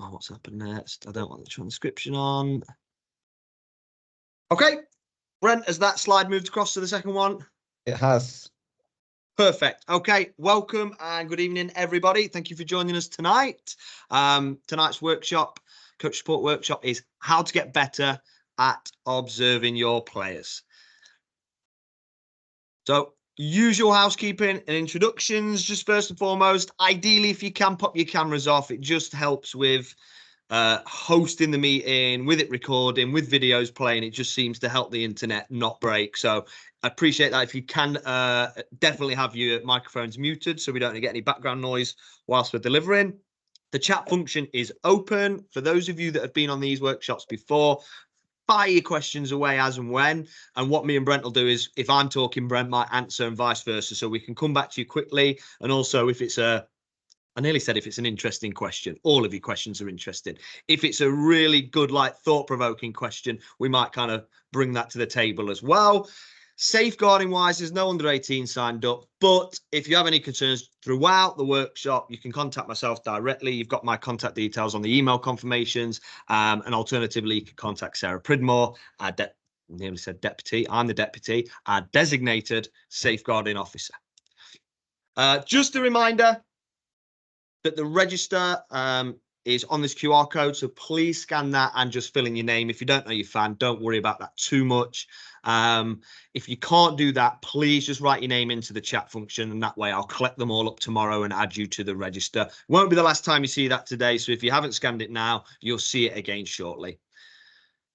Oh, what's happened next? I don't want the transcription on. Okay, Brent, has that slide moved across to the second one? It has. Perfect. Okay, welcome and good evening, everybody. Thank you for joining us tonight. Tonight's workshop, coach support workshop, is how to get better at observing your players. So, usual housekeeping and introductions, just first and foremost. Ideally, if you can pop your cameras off, it just helps with hosting the meeting, with it recording, with videos playing. It just seems to help the internet not break. So I appreciate that. If you can, definitely have your microphones muted so we don't get any background noise whilst we're delivering. The chat function is open. For those of you that have been on these workshops before, fire your questions away as and when. And what me and Brent will do is, if I'm talking, Brent might answer and vice versa. So we can come back to you quickly. And also, if it's I nearly said if it's an interesting question, all of your questions are interesting. If it's a really good, like thought-provoking question, we might kind of bring that to the table as well. Safeguarding wise, there's no under 18 signed up, but if you have any concerns throughout the workshop, you can contact myself directly. You've got my contact details on the email confirmations, and alternatively, you can contact Sarah Pridmore, nearly said deputy. I'm the deputy, our designated safeguarding officer. Just a reminder that the register is on this QR code, so please scan that and just fill in your name. If you don't know your fan, don't worry about that too much. If you can't do that, please just write your name into the chat function, and that way I'll collect them all up tomorrow and add you to the register. Won't be the last time you see that today, so if you haven't scanned it now, you'll see it again shortly.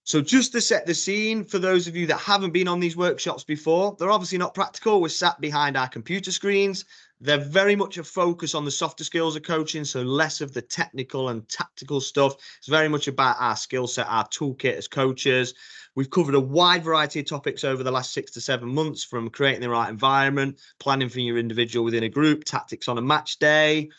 So just to set the scene, for those of you that haven't been on these workshops before, they're obviously not practical. We're sat behind our computer screens. They're very much a focus on the softer skills of coaching, so less of the technical and tactical stuff. It's very much about our skill set, our toolkit as coaches. We've covered a wide variety of topics over the last 6 to 7 months, from creating the right environment, planning for your individual within a group, tactics on a match day.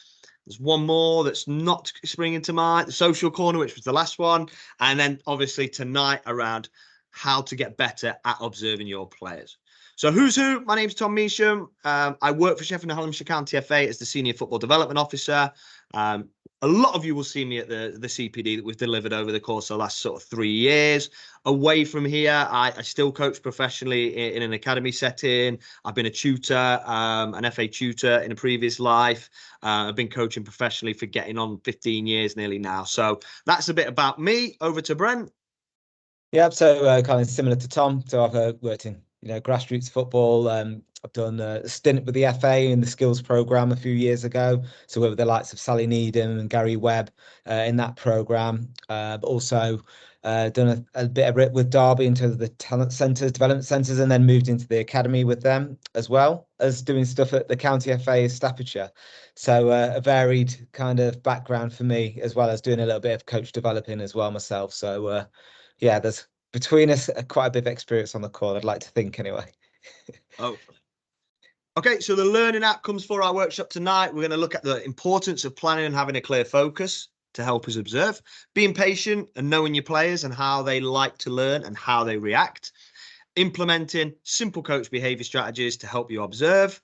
There's one more that's not springing to mind, the social corner, which was the last one. And then obviously tonight around how to get better at observing your players. So who's who? My name's Tom Measham. I work for Sheffield and Hallamshire County FA as the Senior Football Development Officer. A lot of you will see me at the CPD that we've delivered over the course of the last sort of 3 years. Away from here, I still coach professionally in an academy setting. I've been a tutor, an FA tutor in a previous life. I've been coaching professionally for getting on 15 years nearly now. So that's a bit about me. Over to Brent. Yeah, so kind of similar to Tom. So I've worked in grassroots football. I've done a stint with the FA in the skills program a few years ago. So with the likes of Sally Needham and Gary Webb in that program, but also done a bit of it with Derby into the talent centres, development centres, and then moved into the academy with them, as well as doing stuff at the County FA of Staffordshire. So a varied kind of background for me, as well as doing a little bit of coach developing as well myself. So yeah, there's between us quite a bit of experience on the call, I'd like to think anyway. Hopefully. Okay, so the learning outcomes for our workshop tonight, we're going to look at the importance of planning and having a clear focus to help us observe, being patient and knowing your players and how they like to learn and how they react, implementing simple coach behaviour strategies to help you observe.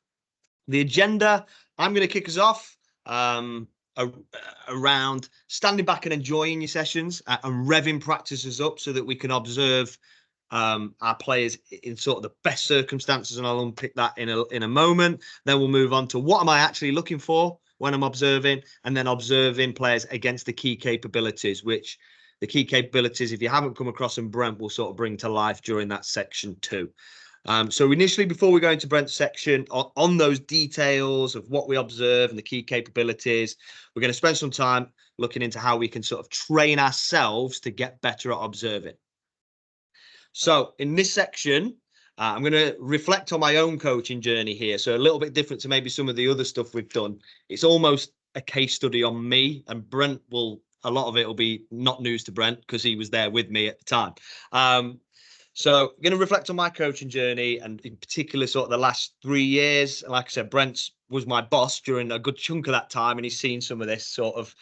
The agenda, I'm going to kick us off around standing back and enjoying your sessions and revving practices up so that we can observe our players in sort of the best circumstances, and I'll unpick that in a moment. Then we'll move on to what am I actually looking for when I'm observing, and then observing players against the key capabilities, which the key capabilities, if you haven't come across them, Brent will sort of bring to life during that section too. So initially, before we go into Brent's section on those details of what we observe and the key capabilities, we're going to spend some time looking into how we can sort of train ourselves to get better at observing. So in this section, I'm going to reflect on my own coaching journey here. So a little bit different to maybe some of the other stuff we've done. It's almost a case study on me, and Brent a lot of it will be not news to Brent because he was there with me at the time. So I'm going to reflect on my coaching journey, and in particular sort of the last 3 years. Like I said, Brent was my boss during a good chunk of that time, and he's seen some of this sort of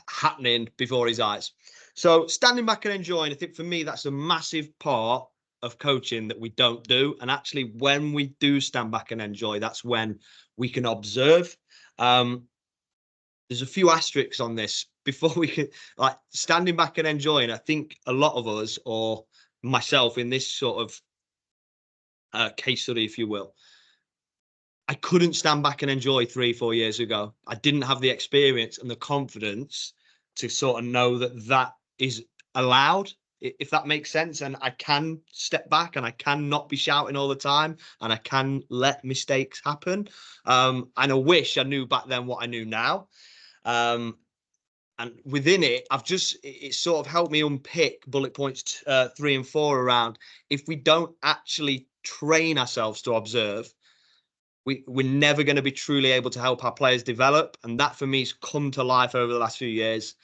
happening before his eyes. So standing back and enjoying, I think for me, that's a massive part of coaching that we don't do. And actually, when we do stand back and enjoy, that's when we can observe. there's a few asterisks on this before we can, like, standing back and enjoying. I think a lot of us, or myself in this sort of case study, if you will, I couldn't stand back and enjoy 3-4 years ago. I didn't have the experience and the confidence to sort of know that that is allowed, if that makes sense. And I can step back and I can not be shouting all the time and I can let mistakes happen. And I wish I knew back then what I knew now. And within it, it's sort of helped me unpick bullet points 3 and 4 around, if we don't actually train ourselves to observe, we're never going to be truly able to help our players develop. And that for me has come to life over the last few years.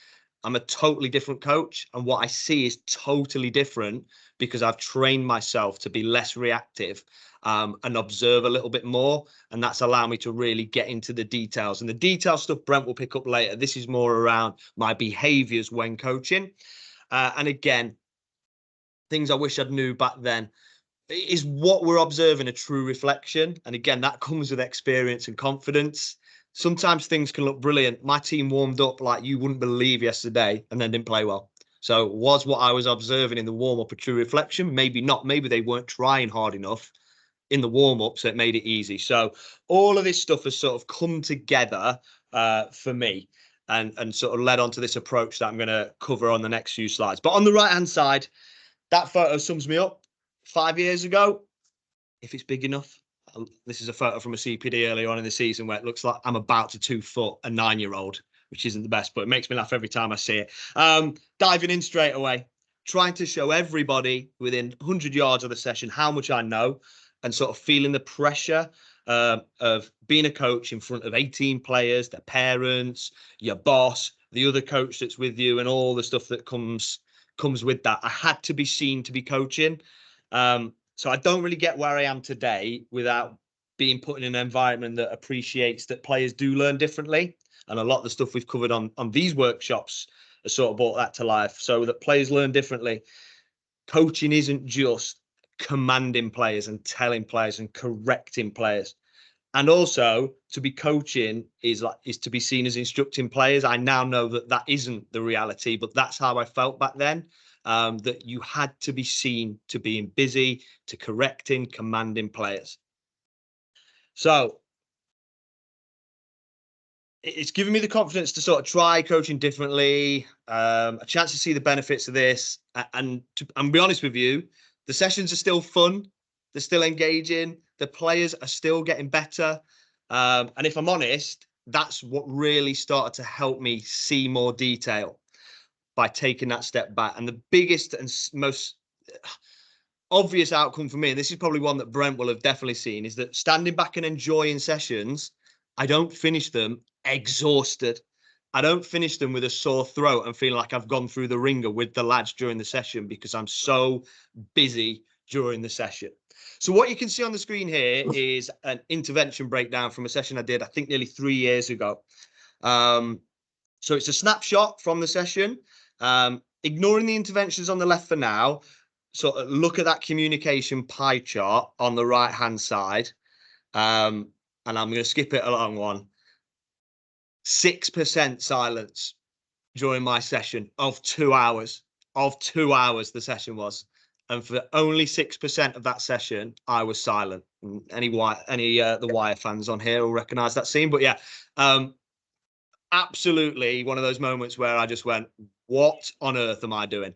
I'm a totally different coach, and what I see is totally different because I've trained myself to be less reactive and observe a little bit more. And that's allowed me to really get into the details. And the detail stuff Brent will pick up later. This is more around my behaviours when coaching. And again, things I wish I'd knew back then. Is what we're observing a true reflection? And again, that comes with experience and confidence. Sometimes things can look brilliant. My team warmed up like you wouldn't believe yesterday and then didn't play well. So was what I was observing in the warm-up a true reflection? Maybe not. Maybe they weren't trying hard enough in the warm-up, so it made it easy. So all of this stuff has sort of come together for me and sort of led on to this approach that I'm going to cover on the next few slides. But on the right-hand side, that photo sums me up. 5 years ago, if it's big enough. This is a photo from a CPD earlier on in the season where it looks like I'm about to 2-foot a 9-year-old, which isn't the best, but it makes me laugh every time I see it. Diving in straight away, trying to show everybody within 100 yards of the session how much I know, and sort of feeling the pressure of being a coach in front of 18 players, their parents, your boss, the other coach that's with you, and all the stuff that comes with that. I had to be seen to be coaching. So I don't really get where I am today without being put in an environment that appreciates that players do learn differently. And a lot of the stuff we've covered on these workshops has sort of brought that to life, so that players learn differently. Coaching isn't just commanding players and telling players and correcting players. And also, to be coaching is to be seen as instructing players. I now know that that isn't the reality, but that's how I felt back then. That you had to be seen to being busy, to correcting, commanding players. So it's given me the confidence to sort of try coaching differently, a chance to see the benefits of this. And be honest with you, the sessions are still fun. They're still engaging. The players are still getting better. And if I'm honest, that's what really started to help me see more detail by taking that step back. And the biggest and most obvious outcome for me, and this is probably one that Brent will have definitely seen, is that standing back and enjoying sessions, I don't finish them exhausted. I don't finish them with a sore throat and feeling like I've gone through the ringer with the lads during the session because I'm so busy during the session. So what you can see on the screen here is an intervention breakdown from a session I did, I think, nearly 3 years ago. So it's a snapshot from the session. Ignoring the interventions on the left for now, sort of look at that communication pie chart on the right-hand side. And I'm going to skip it along one. 6% silence during my session of 2 hours. Of 2 hours, the session was. And for only 6% of that session, I was silent. Any the Wire fans on here will recognise that scene. But yeah, absolutely one of those moments where I just went, what on earth am I doing?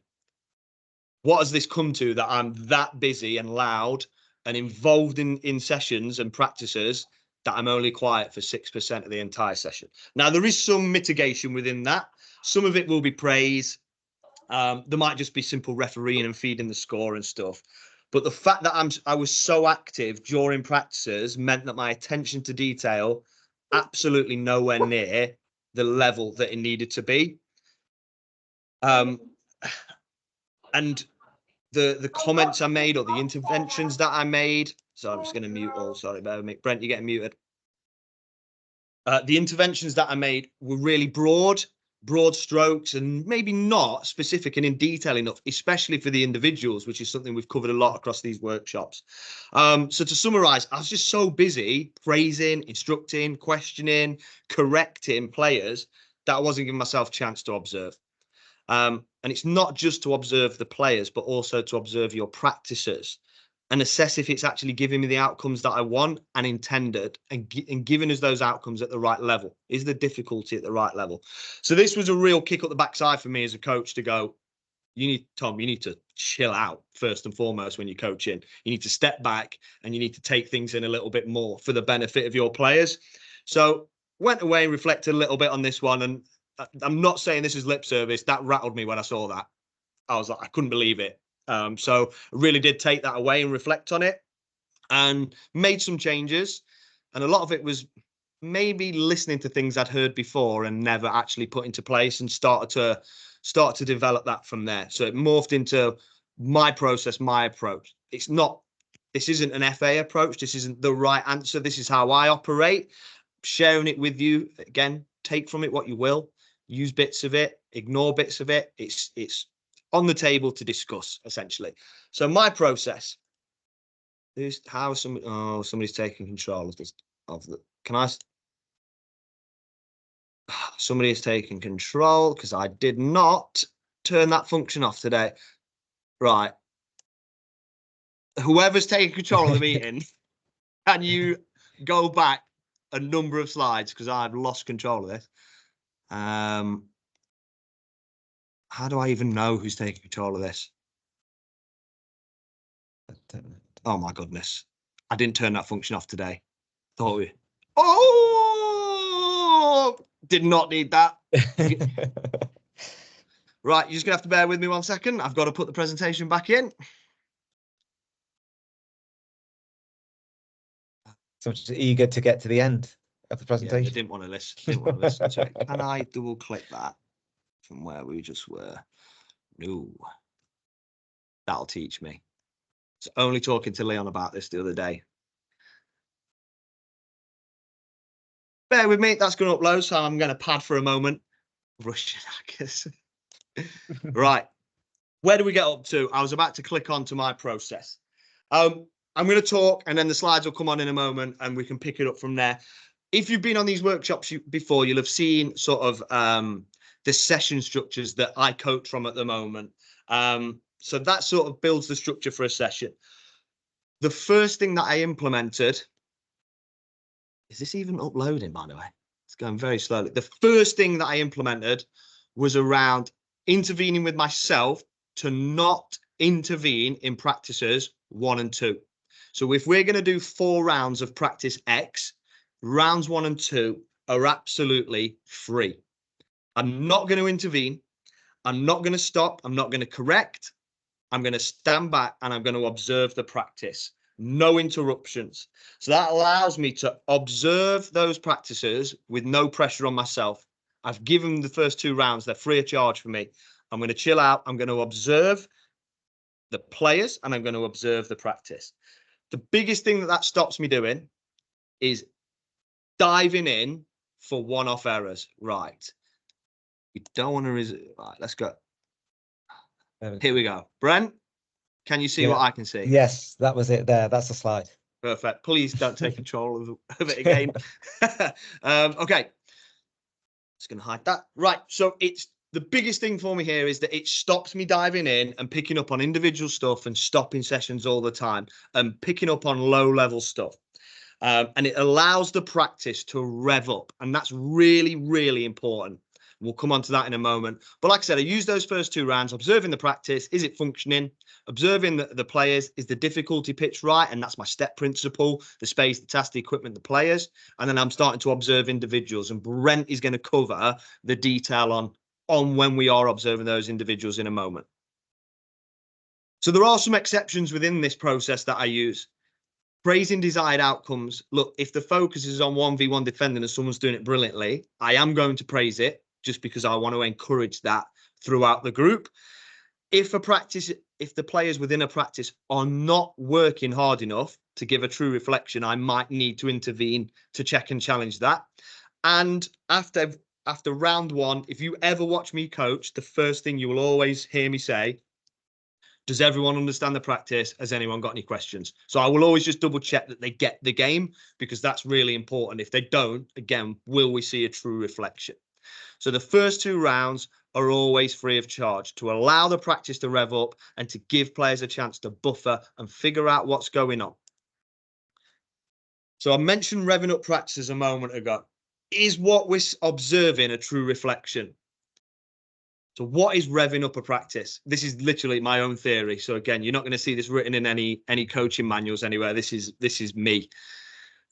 What has this come to that I'm that busy and loud and involved in sessions and practices that I'm only quiet for 6% of the entire session? Now, there is some mitigation within that. Some of it will be praise. There might just be simple refereeing and feeding the score and stuff. But the fact that I was so active during practices meant that my attention to detail absolutely nowhere near the level that it needed to be. And the comments I made or the interventions that I made. So I'm just going to mute all. Sorry, bear with me. Brent, you're getting muted. The interventions that I made were really broad. broad strokes and maybe not specific and in detail enough, especially for the individuals, which is something we've covered a lot across these workshops. So to summarize, I was just so busy praising, instructing, questioning, correcting players that I wasn't giving myself a chance to observe. And it's not just to observe the players, but also to observe your practices and assess if it's actually giving me the outcomes that I want and intended, and giving us those outcomes at the right level. Is the difficulty at the right level? So this was a real kick up the backside for me as a coach to go, Tom, you need to chill out first and foremost when you're coaching. You need to step back and you need to take things in a little bit more for the benefit of your players. So went away and reflected a little bit on this one. And I'm not saying this is lip service. That rattled me when I saw that. I was like, I couldn't believe it. So I really did take that away and reflect on it and made some changes. And a lot of it was maybe listening to things I'd heard before and never actually put into place, and started to develop that from there. So it morphed into my process, my approach. This isn't an FA approach. This isn't the right answer. This is how I operate. Sharing it with you. Again, take from it what you will. Use bits of it, ignore bits of it. It's on the table to discuss, essentially. So my process is how somebody's taking control of this. Somebody is taking control because I did not turn that function off today. Right. Whoever's taking control of the meeting, can you go back a number of slides, because I've lost control of this. How do I even know who's taking control of this? Oh my goodness. I didn't turn that function off today. Thought we... Oh! Did not need that. Right, you're just going to have to bear with me 1 second. I've got to put the presentation back in. So much eager to get to the end of the presentation. Yeah, I didn't want to listen to it. Can I double click that from where we just were? No. That'll teach me. I was only talking to Leon about this the other day. Bear with me, that's going to upload, so I'm going to pad for a moment. Russian hackers. Right. Where do we get up to? I was about to click on to my process. I'm going to talk, and then the slides will come on in a moment, and we can pick it up from there. If you've been on these workshops before, you'll have seen sort of the session structures that I coach from at the moment. So that sort of builds the structure for a session. The first thing that I implemented, is this even uploading, by the way? It's going very slowly. The first thing that I implemented was around intervening with myself to not intervene in practices 1 and 2. So if we're going to do 4 rounds of practice X, rounds 1 and 2 are absolutely free. I'm not going to intervene. I'm not going to stop. I'm not going to correct. I'm going to stand back and I'm going to observe the practice. No interruptions. So that allows me to observe those practices with no pressure on myself. I've given the first 2 rounds. They're free of charge for me. I'm going to chill out. I'm going to observe the players and I'm going to observe the practice. The biggest thing that stops me doing is diving in for one-off errors. Right. We don't want to right, let's go. Here we go. Brent, can you see what I can see? Yes, that was it there. That's the slide. Perfect. Please don't take control of it again. Okay. Just going to hide that. Right. So it's the biggest thing for me here is that it stops me diving in and picking up on individual stuff and stopping sessions all the time and picking up on low level stuff. And it allows the practice to rev up. And that's really, really important. We'll come on to that in a moment. But like I said, I use those first 2 rounds, observing the practice. Is it functioning? Observing the players. Is the difficulty pitch right? And that's my step principle, the space, the task, the equipment, the players. And then I'm starting to observe individuals. And Brent is going to cover the detail on when we are observing those individuals in a moment. So there are some exceptions within this process that I use. Praising desired outcomes. Look, if the focus is on 1v1 defending and someone's doing it brilliantly, I am going to praise it just because I want to encourage that throughout the group. If the players within a practice are not working hard enough to give a true reflection, I might need to intervene to check and challenge that. And after after round one, if you ever watch me coach, the first thing you will always hear me say, does everyone understand the practice? Has anyone got any questions? So I will always just double check that they get the game, because that's really important. If they don't, again, will we see a true reflection? So the first 2 rounds are always free of charge to allow the practice to rev up and to give players a chance to buffer and figure out what's going on. So I mentioned revving up practices a moment ago. Is what we're observing a true reflection? So what is revving up a practice? This is literally my own theory. So again, you're not going to see this written in any coaching manuals anywhere. This is me.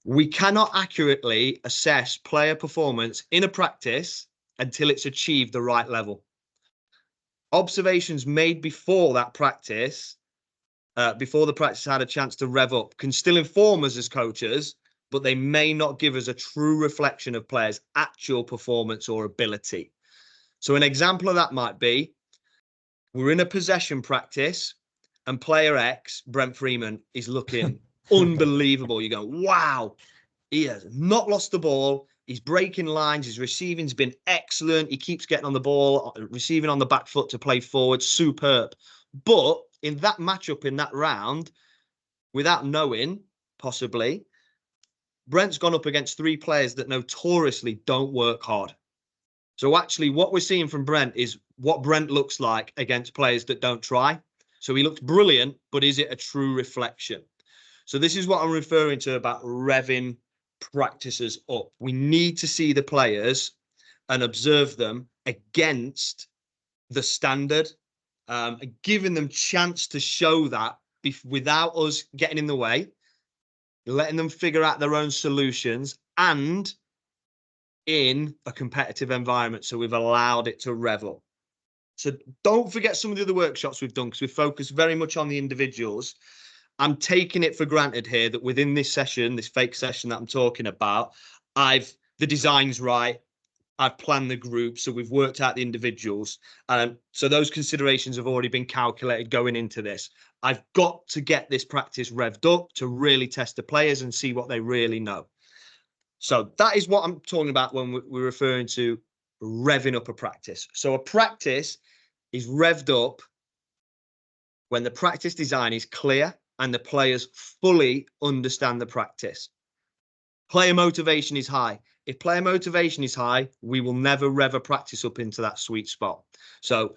We cannot accurately assess player performance in a practice until it's achieved the right level. Observations made before that practice, before the practice had a chance to rev up, can still inform us as coaches, but they may not give us a true reflection of players' actual performance or ability. So an example of that might be, we're in a possession practice and player X, Brent Freeman, is looking unbelievable. You go, wow, he has not lost the ball. He's breaking lines. His receiving's been excellent. He keeps getting on the ball, receiving on the back foot to play forward. Superb. But in that matchup, in that round, without knowing, possibly, Brent's gone up against 3 players that notoriously don't work hard. So actually what we're seeing from Brent is what Brent looks like against players that don't try. So he looks brilliant, but is it a true reflection? So this is what I'm referring to about revving practices up. We need to see the players and observe them against the standard, giving them chance to show that without us getting in the way, letting them figure out their own solutions, and in a competitive environment. So we've allowed it to rev up. So don't forget some of the other workshops we've done, because we focus very much on the individuals. I'm taking it for granted here that within this session, this fake session that I'm talking about, the design's right. I've planned the group, so we've worked out the individuals. So those considerations have already been calculated going into this. I've got to get this practice revved up to really test the players and see what they really know. So that is what I'm talking about when we're referring to revving up a practice. So a practice is revved up when the practice design is clear and the players fully understand the practice. Player motivation is high. If player motivation is high, we will never rev a practice up into that sweet spot. So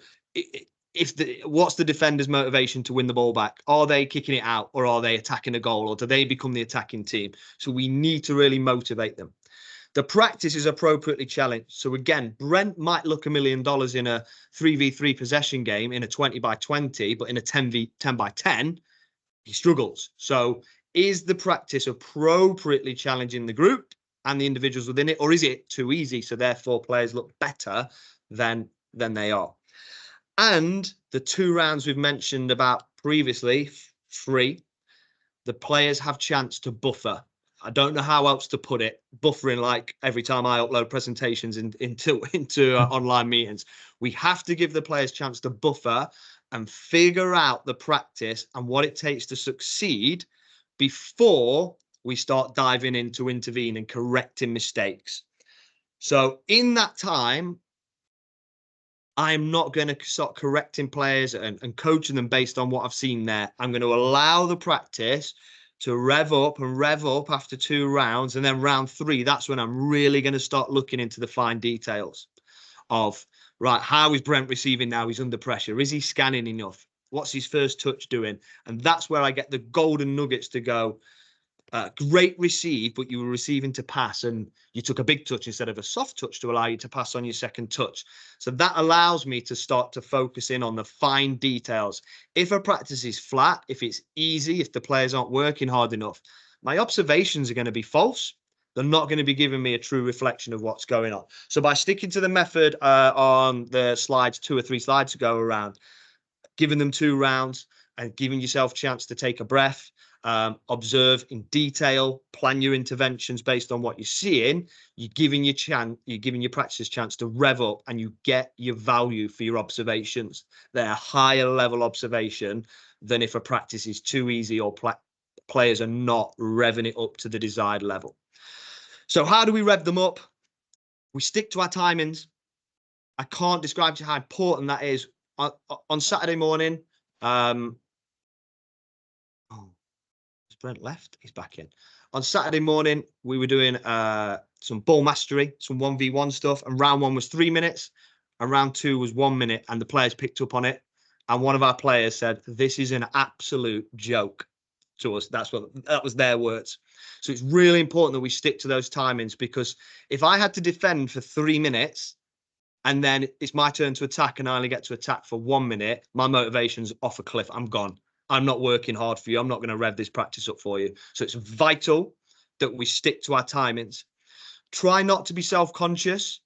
what's the defender's motivation to win the ball back? Are they kicking it out, or are they attacking a goal, or do they become the attacking team? So we need to really motivate them. The practice is appropriately challenged. So again, Brent might look $1 million in a 3v3 possession game in a 20x20, but in a 10x10, he struggles. So is the practice appropriately challenging the group and the individuals within it, or is it too easy, so therefore players look better than they are? And the 2 rounds we've mentioned about previously, free, the players have chance to buffer. I don't know how else to put it. Buffering, like every time I upload presentations into online meetings, we have to give the players chance to buffer and figure out the practice and what it takes to succeed before we start diving in to intervene and correcting mistakes. So in that time, I'm not going to start correcting players and coaching them based on what I've seen there. I'm going to allow the practice to rev up after 2 rounds. And then round 3, that's when I'm really going to start looking into the fine details of, right, how is Brent receiving now? He's under pressure. Is he scanning enough? What's his first touch doing? And that's where I get the golden nuggets to go, great receive, but you were receiving to pass, and you took a big touch instead of a soft touch to allow you to pass on your second touch. So that allows me to start to focus in on the fine details. If a practice is flat, if it's easy, if the players aren't working hard enough, my observations are going to be false. They're not going to be giving me a true reflection of what's going on. So by sticking to the method on the slides, 2 or 3 slides ago around giving them 2 rounds and giving yourself a chance to take a breath, observe in detail, plan your interventions based on what you're seeing, you're giving your practice chance to rev up, and you get your value for your observations. They're a higher level observation than if a practice is too easy or players are not revving it up to the desired level. So how do we rev them up? We stick to our timings. I can't describe to you how important that is. On Saturday morning, oh, has Brent left? He's back in. On Saturday morning, we were doing some ball mastery, some 1v1 stuff, and round 1 was 3 minutes, and round 2 was 1 minute, and the players picked up on it. And one of our players said, "This is an absolute joke," to us. That was their words. So it's really important that we stick to those timings, because if I had to defend for 3 minutes and then it's my turn to attack and I only get to attack for 1 minute, my motivation's off a cliff. I'm gone. I'm not working hard for you. I'm not going to rev this practice up for you. So it's vital that we stick to our timings. Try not to be self-conscious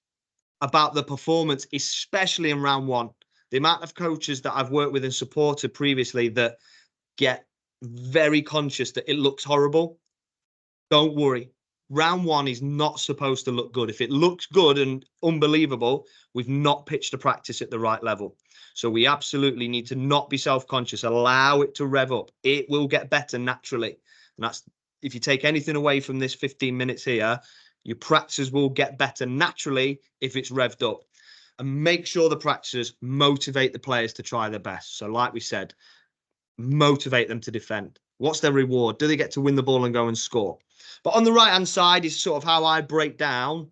about the performance, especially in round 1. The amount of coaches that I've worked with and supported previously that get very conscious that it looks horrible. Don't worry. Round 1 is not supposed to look good. If it looks good and unbelievable, we've not pitched a practice at the right level. So we absolutely need to not be self-conscious. Allow it to rev up. It will get better naturally. And that's, if you take anything away from this 15 minutes here, your practices will get better naturally if it's revved up. And make sure the practices motivate the players to try their best. So like we said, motivate them to defend. What's their reward? Do they get to win the ball and go and score? But on the right-hand side is sort of how I break down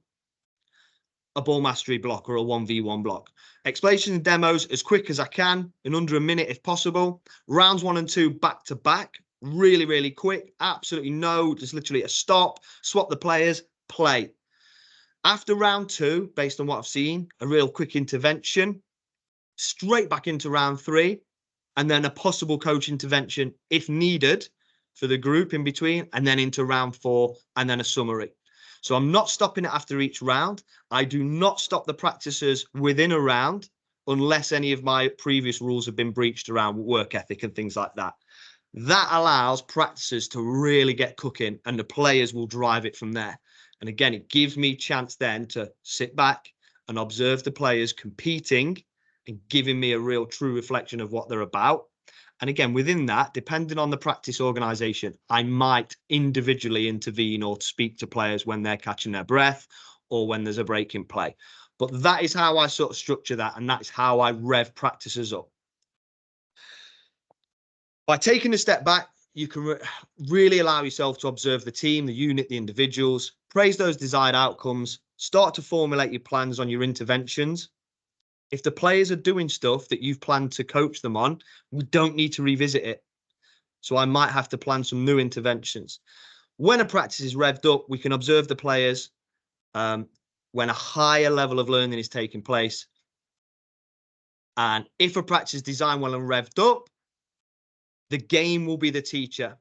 a ball mastery block or a 1v1 block. Explanations and demos as quick as I can, in under a minute if possible. Rounds 1 and 2 back to back, really, really quick. Absolutely no, just literally a stop, swap the players, play. After round 2, based on what I've seen, a real quick intervention, straight back into round 3, and then a possible coach intervention if needed for the group in between, and then into round 4, and then a summary. So I'm not stopping it after each round. I do not stop the practices within a round unless any of my previous rules have been breached around work ethic and things like that. That allows practices to really get cooking, and the players will drive it from there. And again, it gives me a chance then to sit back and observe the players competing and giving me a real true reflection of what they're about. And again, within that, depending on the practice organisation, I might individually intervene or speak to players when they're catching their breath or when there's a break in play. But that is how I sort of structure that, and that's how I rev practices up. By taking a step back, you can really allow yourself to observe the team, the unit, the individuals, praise those desired outcomes, start to formulate your plans on your interventions. If the players are doing stuff that you've planned to coach them on, we don't need to revisit it. So I might have to plan some new interventions. When a practice is revved up, we can observe the players when a higher level of learning is taking place. And if a practice is designed well and revved up, the game will be the teacher.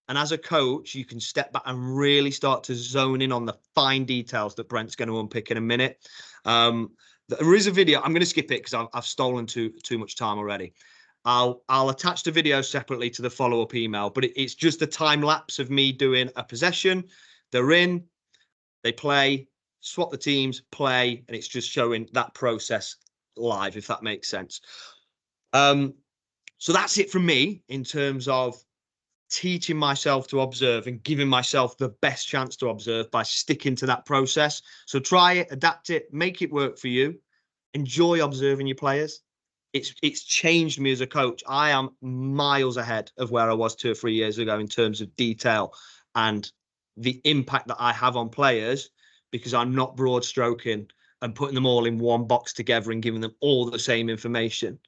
And as a coach, you can step back and really start to zone in on the fine details that Brent's going to unpick in a minute. There is a video. I'm going to skip it because I've stolen too much time already. I'll attach the video separately to the follow-up email, but it's just a time lapse of me doing a possession. They're in, they play, swap the teams, play, and it's just showing that process live, if that makes sense. So that's it from me in terms of teaching myself to observe and giving myself the best chance to observe by sticking to that process. So try it, adapt it, make it work for you. Enjoy observing your players. It's changed me as a coach. I am miles ahead of where I was 2 or 3 years ago in terms of detail and the impact that I have on players, because I'm not broad stroking and putting them all in one box together and giving them all the same information.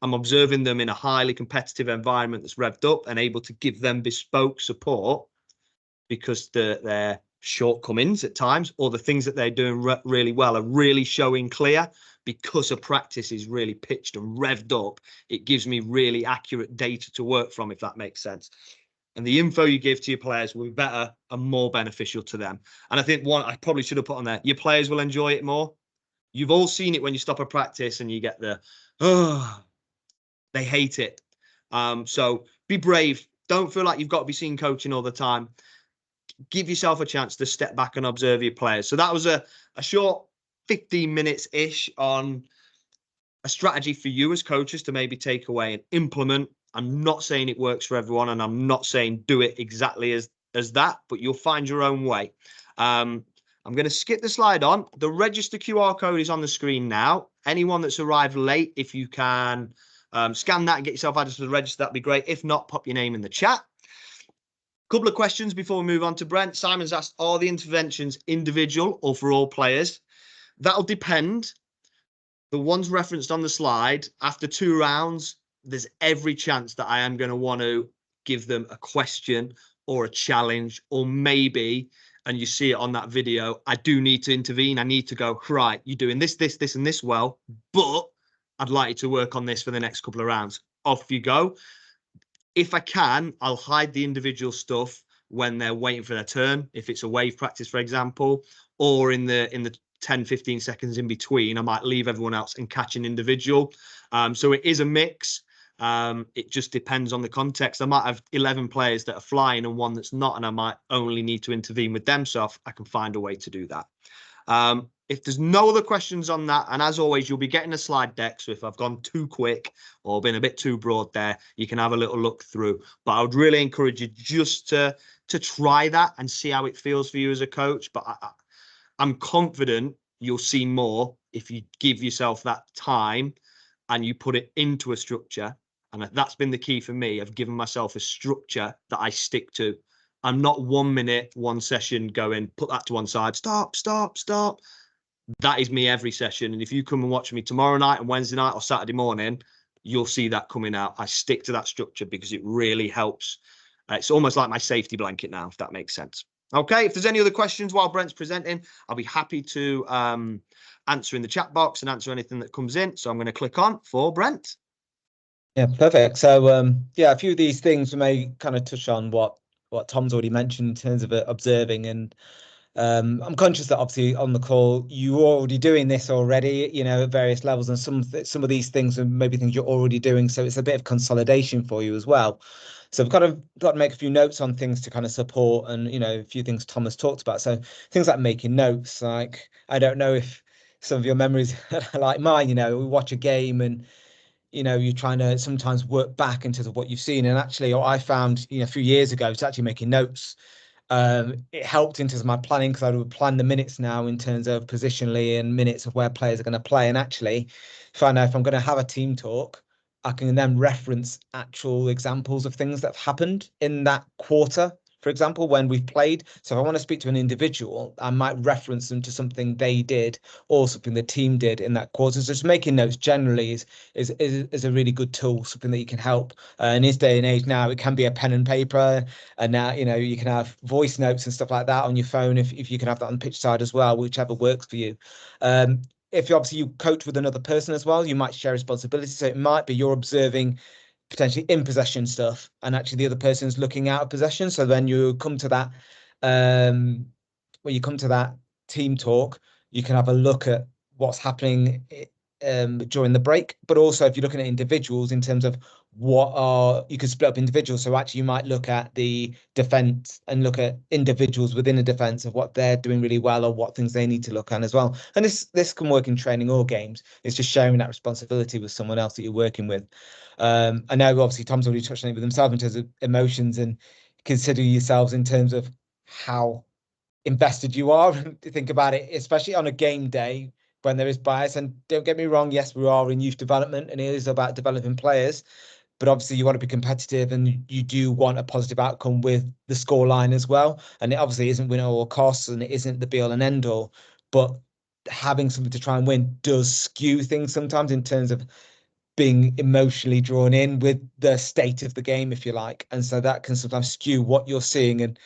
I'm observing them in a highly competitive environment that's revved up and able to give them bespoke support because their shortcomings at times or the things that they're doing really well are really showing clear. Because a practice is really pitched and revved up, it gives me really accurate data to work from, if that makes sense. And the info you give to your players will be better and more beneficial to them. And I think one I probably should have put on there, your players will enjoy it more. You've all seen it when you stop a practice and you get the, oh, they hate it. So be brave. Don't feel like you've got to be seen coaching all the time. Give yourself a chance to step back and observe your players. So that was a short 15 minutes-ish on a strategy for you as coaches to maybe take away and implement. I'm not saying it works for everyone, and I'm not saying do it exactly as that, but you'll find your own way. I'm I'm going to skip the slide on. The register QR code is on the screen now. Anyone that's arrived late, if you can scan that and get yourself added to the register, that'd be great. If not, pop your name in the chat. Couple of questions before we move on to Brent. Simon's asked, are the interventions individual or for all players? That'll depend. The ones referenced on the slide, after 2 rounds, there's every chance that I am going to want to give them a question or a challenge, or maybe, and you see it on that video, I do need to intervene. I need to go, right, you're doing this, this, this, and this well, but I'd like you to work on this for the next couple of rounds. Off you go. If I can, I'll hide the individual stuff when they're waiting for their turn. If it's a wave practice, for example, or in the 10, 15 seconds in between, I might leave everyone else and catch an individual. So it is a mix. It just depends on the context. I might have 11 players that are flying and one that's not, and I might only need to intervene with them. So I can find a way to do that. If there's no other questions on that, and as always, you'll be getting a slide deck. So if I've gone too quick or been a bit too broad there, you can have a little look through. But I would really encourage you just to try that and see how it feels for you as a coach. But I'm confident you'll see more if you give yourself that time and you put it into a structure. And that's been the key for me. I've given myself a structure that I stick to. I'm not 1 minute, 1 session going, put that to one side, stop, stop, stop. That is me every session. And if you come and watch me tomorrow night and Wednesday night or Saturday morning, you'll see that coming out. I stick to that structure because it really helps. It's almost like my safety blanket now, if that makes sense. Okay, if there's any other questions while Brent's presenting, I'll be happy to answer in the chat box and answer anything that comes in. So I'm going to click on for Brent. Yeah, perfect. So yeah, a few of these things we may kind of touch on what Tom's already mentioned in terms of observing, and I'm conscious that obviously on the call you're already doing this already, you know, at various levels, and some of these things are maybe things you're already doing, so it's a bit of consolidation for you as well. So we've got to make a few notes on things to kind of support, and you know, a few things Tom has talked about. So things like making notes, like I don't know if some of your memories are like mine, you know, we watch a game and you know, you're trying to sometimes work back into what you've seen. And actually, I found, you know, a few years ago, it's actually making notes. It helped in terms of my planning because I would plan the minutes now in terms of positionally and minutes of where players are going to play. And actually, if I know if I'm going to have a team talk, I can then reference actual examples of things that have happened in that quarter, for example, when we've played. So if I want to speak to an individual, I might reference them to something they did or something the team did in that quarter. So just making notes generally is a really good tool, something that you can help. In this day and age now, it can be a pen and paper, and now you know you can have voice notes and stuff like that on your phone if you can have that on the pitch side as well, whichever works for you. If obviously you coach with another person as well, you might share responsibility. So it might be you're observing potentially in possession stuff, and actually the other person's looking out of possession. So then you come to that, when you come to that team talk, you can have a look at what's happening during the break. But also, if you're looking at individuals in terms of you could split up individuals. So actually, you might look at the defense and look at individuals within the defense of what they're doing really well or what things they need to look at as well. And this can work in training or games. It's just sharing that responsibility with someone else that you're working with. I know obviously Tom's already touched on it with himself in terms of emotions, and consider yourselves in terms of how invested you are and think about it, especially on a game day when there is bias. And don't get me wrong, yes, we are in youth development and it is about developing players, but obviously you want to be competitive and you do want a positive outcome with the scoreline as well. And it obviously isn't win at all costs and it isn't the be all and end all, but having something to try and win does skew things sometimes in terms of being emotionally drawn in with the state of the game, if you like. And so that can sometimes skew what you're seeing. And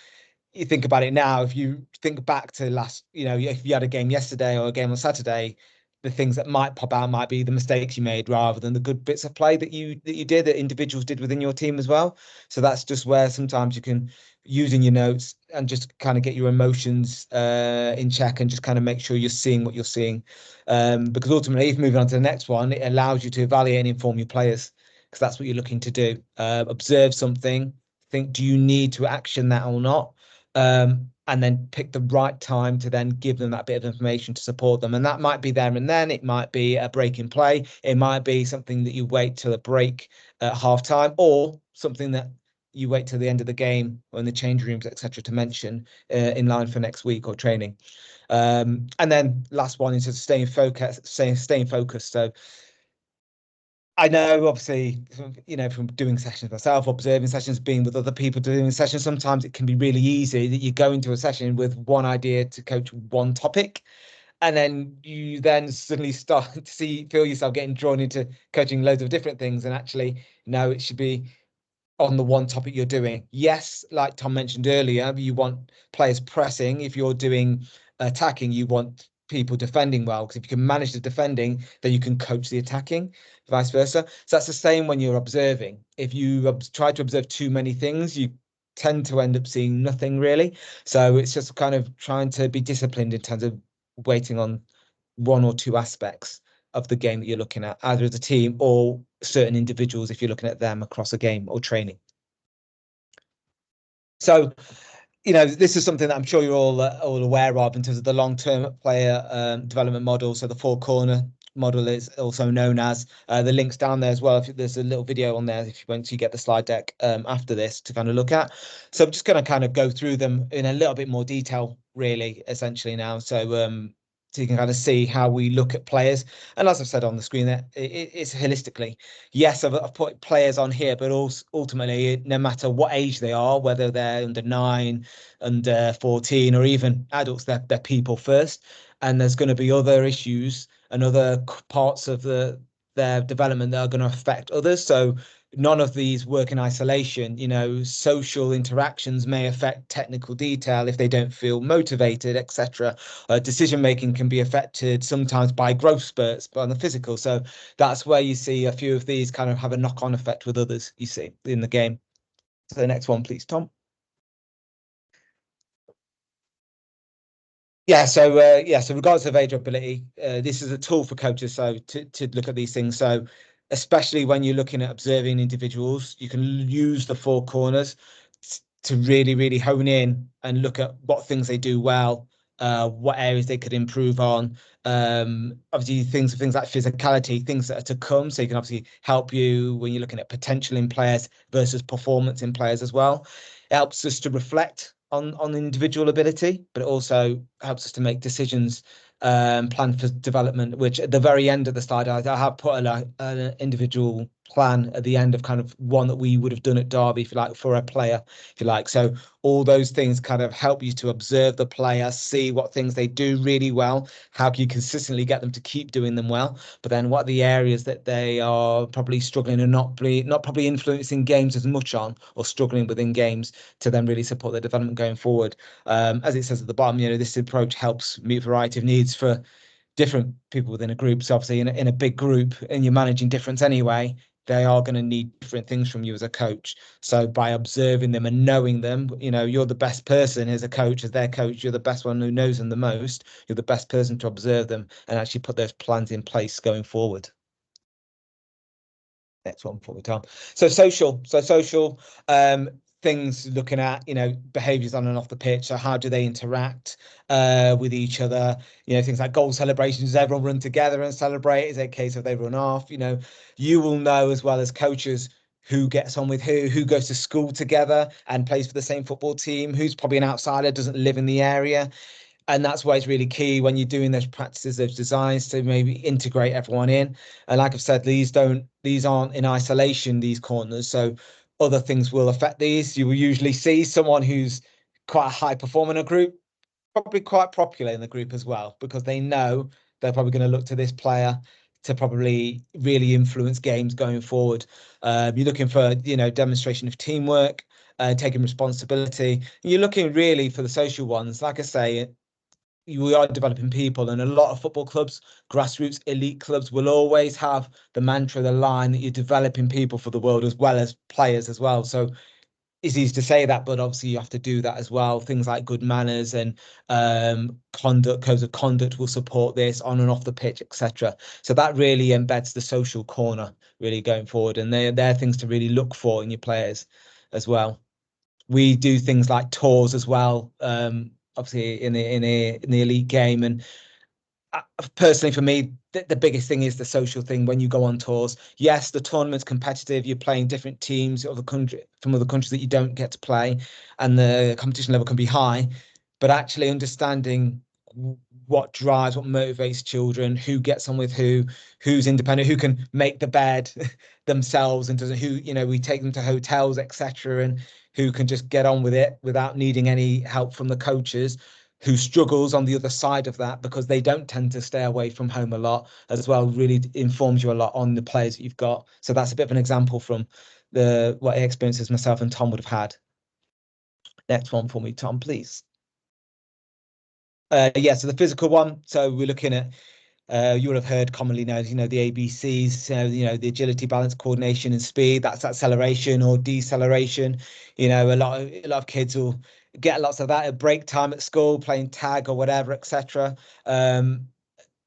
you think about it now, if you think back to last, you know, if you had a game yesterday or a game on Saturday, the things that might pop out might be the mistakes you made rather than the good bits of play that you did, that individuals did within your team as well. So that's just where sometimes you can use in your notes and just kind of get your emotions in check and just kind of make sure you're seeing what you're seeing. Because ultimately, if moving on to the next one, it allows you to evaluate and inform your players because that's what you're looking to do. Observe something, think, do you need to action that or not? And then pick the right time to then give them that bit of information to support them. And that might be there and then, it might be a break in play, it might be something that you wait till a break at half time, or something that you wait till the end of the game or in the change rooms, etc., to mention in line for next week or training. And then last one is just staying focused. So I know, obviously, from doing sessions myself, observing sessions, being with other people doing sessions, sometimes it can be really easy that you go into a session with one idea to coach one topic, and then you then suddenly start to feel yourself getting drawn into coaching loads of different things. And actually, no, it should be on the one topic you're doing. Yes, like Tom mentioned earlier, you want players pressing. If you're doing attacking, you want people defending well, because if you can manage the defending, then you can coach the attacking, vice versa. So that's the same when you're observing. If you try to observe too many things, you tend to end up seeing nothing really. So it's just kind of trying to be disciplined in terms of waiting on one or two aspects of the game that you're looking at, either as a team or certain individuals if you're looking at them across a game or training. So, this is something that I'm sure you're all aware of in terms of the long-term player development model. So the four-corner model is also known as. The link's down there as well. If there's a little video on there, if you want to get the slide deck after this to kind of look at. So I'm just going to kind of go through them in a little bit more detail, really, essentially now. So you can kind of see how we look at players. And as I've said on the screen, that it's holistically. Yes, I've put players on here, but also ultimately, no matter what age they are, whether they're under 9, under 14, or even adults, they're people first. And there's going to be other issues and other parts of their development that are going to affect others. So none of these work in isolation. Social interactions may affect technical detail if they don't feel motivated, etc. Decision making can be affected sometimes by growth spurts, but on the physical. So that's where you see a few of these kind of have a knock-on effect with others, you see, in the game. So the next one, please, Tom. So regardless of age or ability, this is a tool for coaches to look at these things. So especially when you're looking at observing individuals, you can use the four corners to really, really hone in and look at what things they do well, what areas they could improve on. Obviously, things like physicality, things that are to come. So you can obviously help you when you're looking at potential in players versus performance in players as well. It helps us to reflect on individual ability, but it also helps us to make decisions, plan for development, which at the very end of the slide, I have put an individual plan at the end of kind of one that we would have done at Derby, if you like, for a player, if you like. So all those things kind of help you to observe the player, see what things they do really well, how can you consistently get them to keep doing them well, but then what are the areas that they are probably struggling and not probably influencing games as much on, or struggling within games, to then really support their development going forward. As it says at the bottom, this approach helps meet a variety of needs for different people within a group. So obviously in a big group, and you're managing difference anyway, they are going to need different things from you as a coach. So by observing them and knowing them, you're the best person as a coach, as their coach. You're the best one who knows them the most. You're the best person to observe them and actually put those plans in place going forward. Next one for me, Tom. So social things, looking at behaviors on and off the pitch. So how do they interact with each other? Things like goal celebrations. Does everyone run together and celebrate? Is it a case of they run off? You will know as well as coaches who gets on with who goes to school together and plays for the same football team, who's probably an outsider, doesn't live in the area. And that's why it's really key when you're doing those practices, those designs, to maybe integrate everyone in. And like I've said, these aren't in isolation, these corners. So other things will affect these. You will usually see someone who's quite a high performer in a group, probably quite popular in the group as well, because they know they're probably going to look to this player to probably really influence games going forward. You're looking for, demonstration of teamwork, taking responsibility. You're looking really for the social ones. Like I say, we are developing people, and a lot of football clubs, grassroots elite clubs, will always have the mantra, the line, that you're developing people for the world as well as players as well. So it's easy to say that, but obviously you have to do that as well. Things like good manners and conduct, codes of conduct will support this on and off the pitch, etc. So that really embeds the social corner really going forward, and they're things to really look for in your players as well. We do things like tours as well, obviously in the elite game, and personally, for me, the biggest thing is the social thing when you go on tours. Yes, the tournament's competitive. You're playing different teams of the country from other countries that you don't get to play, and the competition level can be high. But actually understanding what drives, what motivates children, who gets on with who's independent, who can make the bed themselves, and doesn't, who, we take them to hotels, etc., and who can just get on with it without needing any help from the coaches, who struggles on the other side of that because they don't tend to stay away from home a lot as well, really informs you a lot on the players that you've got. So that's a bit of an example from what experiences myself and Tom would have had. Next one for me, Tom, please. Yeah, so the physical one. So we're looking at, you will have heard commonly known, the ABCs, the agility, balance, coordination, and speed. That's acceleration or deceleration. A lot of kids will get lots of that at break time at school, playing tag or whatever, etc. And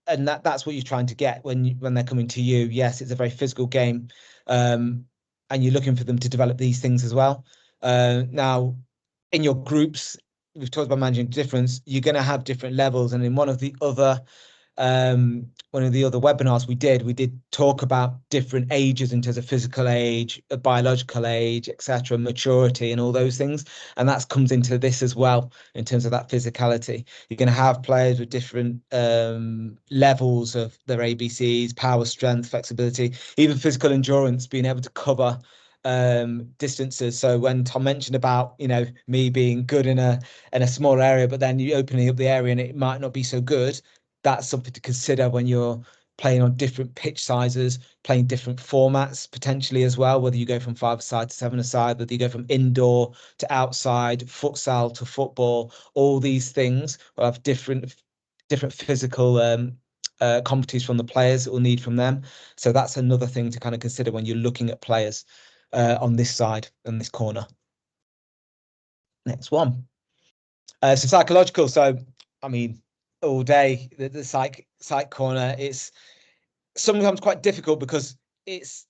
that's what you're trying to get when they're coming to you. Yes, it's a very physical game, and you're looking for them to develop these things as well. Now, in your groups, we've talked about managing difference. You're going to have different levels, and in one of the other webinars we did talk about different ages in terms of physical age, biological age, etc., maturity, and all those things. And that comes into this as well in terms of that physicality. You're going to have players with different levels of their ABCs, power, strength, flexibility, even physical endurance, being able to cover distances. So when Tom mentioned about me being good in a small area, but then you opening up the area and it might not be so good, that's something to consider when you're playing on different pitch sizes, playing different formats potentially as well, whether you go from 5-a-side to 7-a-side, whether you go from indoor to outside, futsal to football. All these things will have different physical competencies from the players that we'll need from them. So that's another thing to kind of consider when you're looking at players on this side, on this corner. Next one. So psychological. So, I mean, all day, the psych corner, it's sometimes quite difficult because it's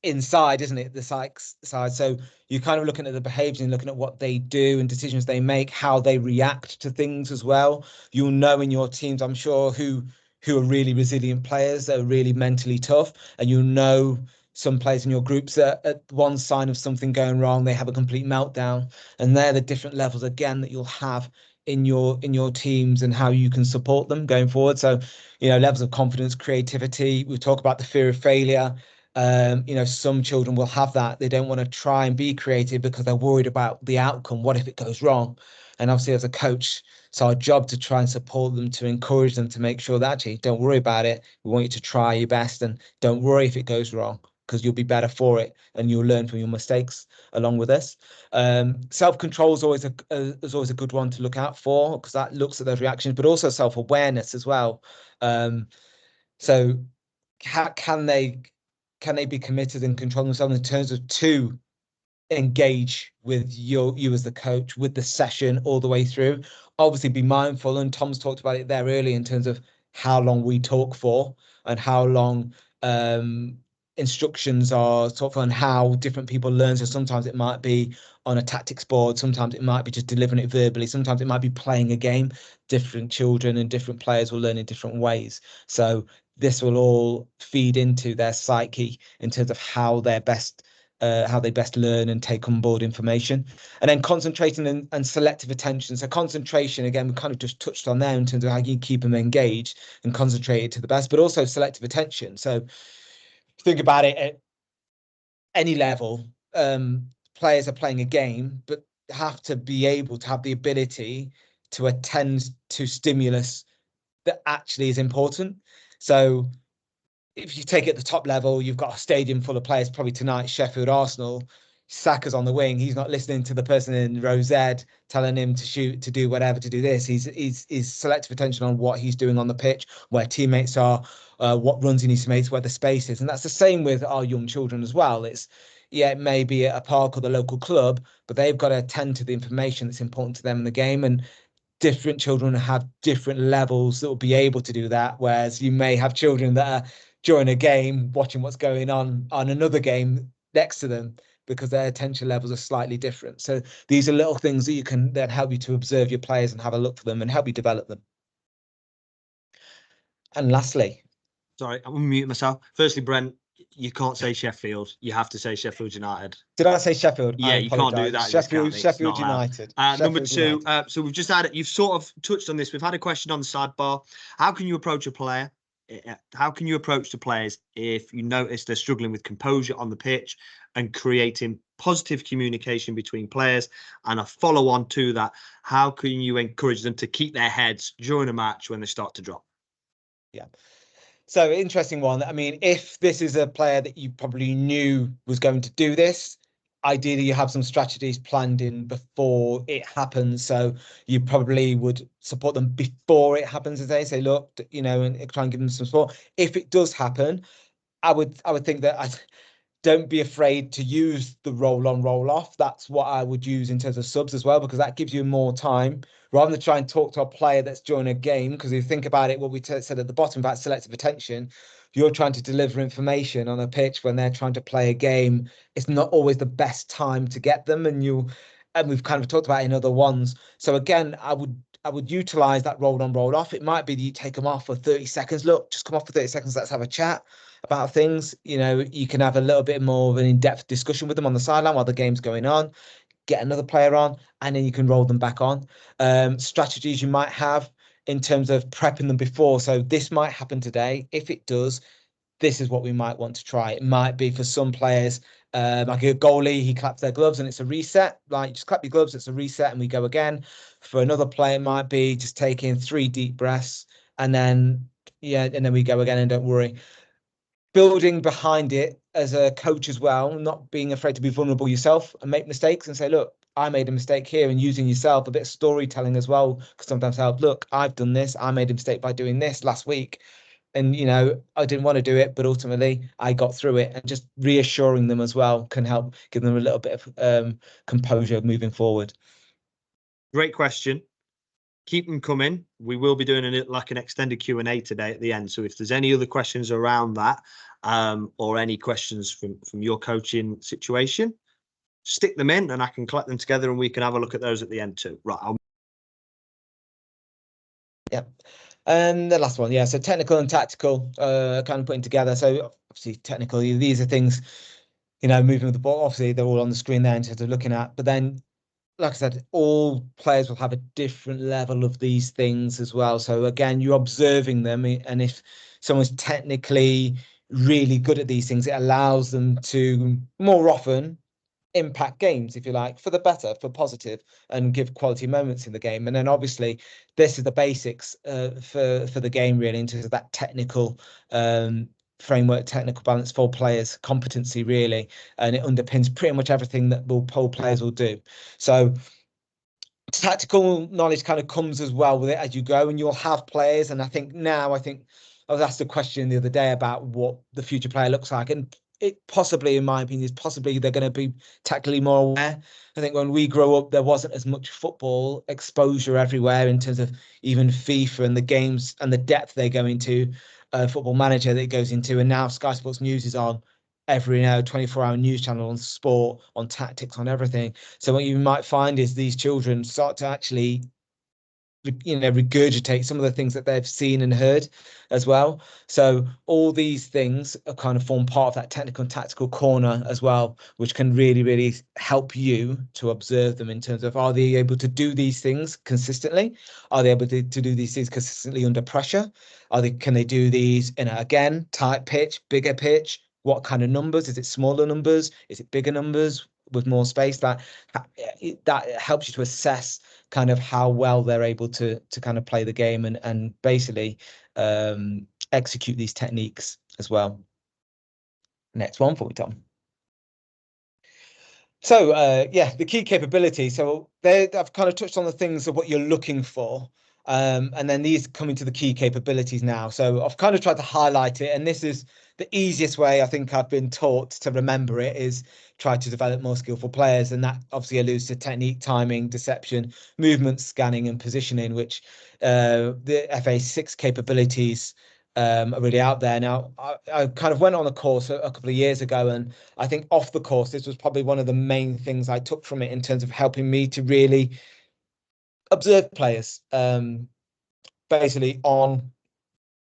inside, isn't it? The psych side. So you're kind of looking at the behaviors and looking at what they do and decisions they make, how they react to things as well. You'll know in your teams, I'm sure, who are really resilient players that are really mentally tough, and you'll know some players in your groups that at one sign of something going wrong, they have a complete meltdown. And they're the different levels again that you'll have in your teams and how you can support them going forward. So levels of confidence, creativity. We talk about the fear of failure. Some children will have that. They don't want to try and be creative because they're worried about the outcome. What if it goes wrong? And obviously, as a coach, it's our job to try and support them, to encourage them, to make sure that actually don't worry about it. We want you to try your best and don't worry if it goes wrong, because you'll be better for it and you'll learn from your mistakes along with this. Self-control is always a good one to look out for, because that looks at those reactions, but also self-awareness as well. So can they be committed and control themselves in terms of to engage with you as the coach with the session all the way through? Obviously be mindful, and Tom's talked about it there early in terms of how long we talk for and how long instructions are taught for and how different people learn. So sometimes it might be on a tactics board, sometimes it might be just delivering it verbally, sometimes it might be playing a game. Different children and different players will learn in different ways. So this will all feed into their psyche in terms of how they best learn and take on board information. And then concentrating and selective attention. So concentration, again, we kind of just touched on there in terms of how you keep them engaged and concentrated to the best, but also selective attention. So think about it at any level. Players are playing a game, but have to be able to have the ability to attend to stimulus that actually is important. So if you take it at the top level, you've got a stadium full of players, probably tonight, Sheffield, Arsenal. Saka's on the wing. He's not listening to the person in row Z telling him to shoot, to do whatever, to do this. He's selective attention on what he's doing on the pitch, where teammates are, what runs he needs to make, where the space is. And that's the same with our young children as well. It may be at a park or the local club, but they've got to attend to the information that's important to them in the game. And different children have different levels that will be able to do that. Whereas you may have children that are during a game watching what's going on another game next to them, because their attention levels are slightly different. So these are little things that you can then help you to observe your players and have a look for them and help you develop them. And lastly, sorry, I'm gonna mute myself. Firstly, Brent, you can't say Sheffield. You have to say Sheffield United. did I say Sheffield? Yeah, I you can't do apologise. that in this Sheffield, county. It's not Sheffield allowed. United. Number Sheffield two, United. so we've just had it. You've sort of touched on this. We've had a question on the sidebar. How can you approach a player? How can you approach the players if you notice they're struggling with composure on the pitch and creating positive communication between players? And a follow on to that, how can you encourage them to keep their heads during a match when they start to drop? Yeah. So interesting one. I mean, if this is a player that you probably knew was going to do this, ideally you have some strategies planned in before it happens. So you probably would support them before it happens, as they say, look, you know, and try and give them some support. If it does happen, I would think that don't be afraid to use the roll on, roll off. That's what I would use in terms of subs as well, because that gives you more time rather than try and talk to a player that's joining a game. Because if you think about it, what we said at the bottom about selective attention, you're trying to deliver information on a pitch when they're trying to play a game. It's not always the best time to get them, and we've kind of talked about it in other ones. So again, I would utilize that roll on, roll off. It might be that you take them off for 30 seconds. Look, just come off for 30 seconds. Let's have a chat about things. You know, you can have a little bit more of an in-depth discussion with them on the sideline while the game's going on, get another player on, and then you can roll them back on. Strategies you might have in terms of prepping them before. So this might happen today. If it does, this is what we might want to try. It might be for some players, like a goalie, he claps their gloves and it's a reset. Like, just clap your gloves, it's a reset, and we go again. For another player, it might be just taking 3 deep breaths and then, yeah, and then we go again, and don't worry. Building behind it as a coach as well, not being afraid to be vulnerable yourself and make mistakes and say, look, I made a mistake here, and using yourself, a bit of storytelling as well, because sometimes help. Look, I've done this. I made a mistake by doing this last week. And, you know, I didn't want to do it, but ultimately I got through it. And just reassuring them as well can help give them a little bit of composure moving forward. Great question. Keep them coming. We will be doing an extended Q&A today at the end. So if there's any other questions around that, or any questions from your coaching situation, stick them in and I can collect them together and we can have a look at those at the end too. Right. Yeah. And the last one, yeah. So technical and tactical, kind of putting together. So obviously technical, these are things, you know, moving with the ball. Obviously, they're all on the screen there in terms of looking at. But then, like I said, all players will have a different level of these things as well. So again, you're observing them, and if someone's technically really good at these things, it allows them to more often impact games, if you like, for the better, for positive, and give quality moments in the game. And then obviously this is the basics for the game, really, in terms of that technical framework, technical balance for players, competency, really, and it underpins pretty much everything that all players will do. So tactical knowledge kind of comes as well with it as you go, and you'll have players. And I think I was asked a question the other day about what the future player looks like, and it possibly, in my opinion, is possibly they're going to be tactically more aware. I think when we grow up, there wasn't as much football exposure everywhere in terms of even FIFA and the games and the depth they go into, Football Manager that it goes into, and now Sky Sports News is on every 24-hour news channel on sport, on tactics, on everything. So what you might find is these children start to actually, you know, regurgitate some of the things that they've seen and heard as well. So all these things are kind of form part of that technical and tactical corner as well, which can really, really help you to observe them in terms of, are they able to do these things consistently? Are they able to do these things consistently under pressure? Can they do these in again, tight pitch, bigger pitch? What kind of numbers? Is it smaller numbers? Is it bigger numbers with more space? That helps you to assess kind of how well they're able to kind of play the game and basically execute these techniques as well. Next one for me, Tom. So yeah, the key capability. So I've kind of touched on the things of what you're looking for. And then these come into the key capabilities now. So I've kind of tried to highlight it, and this is the easiest way I think I've been taught to remember it, is try to develop more skillful players. And that obviously alludes to technique, timing, deception, movement, scanning, and positioning, which the FA6 capabilities are really out there. Now, I kind of went on a course a couple of years ago, and I think off the course, this was probably one of the main things I took from it in terms of helping me to really observe players, basically on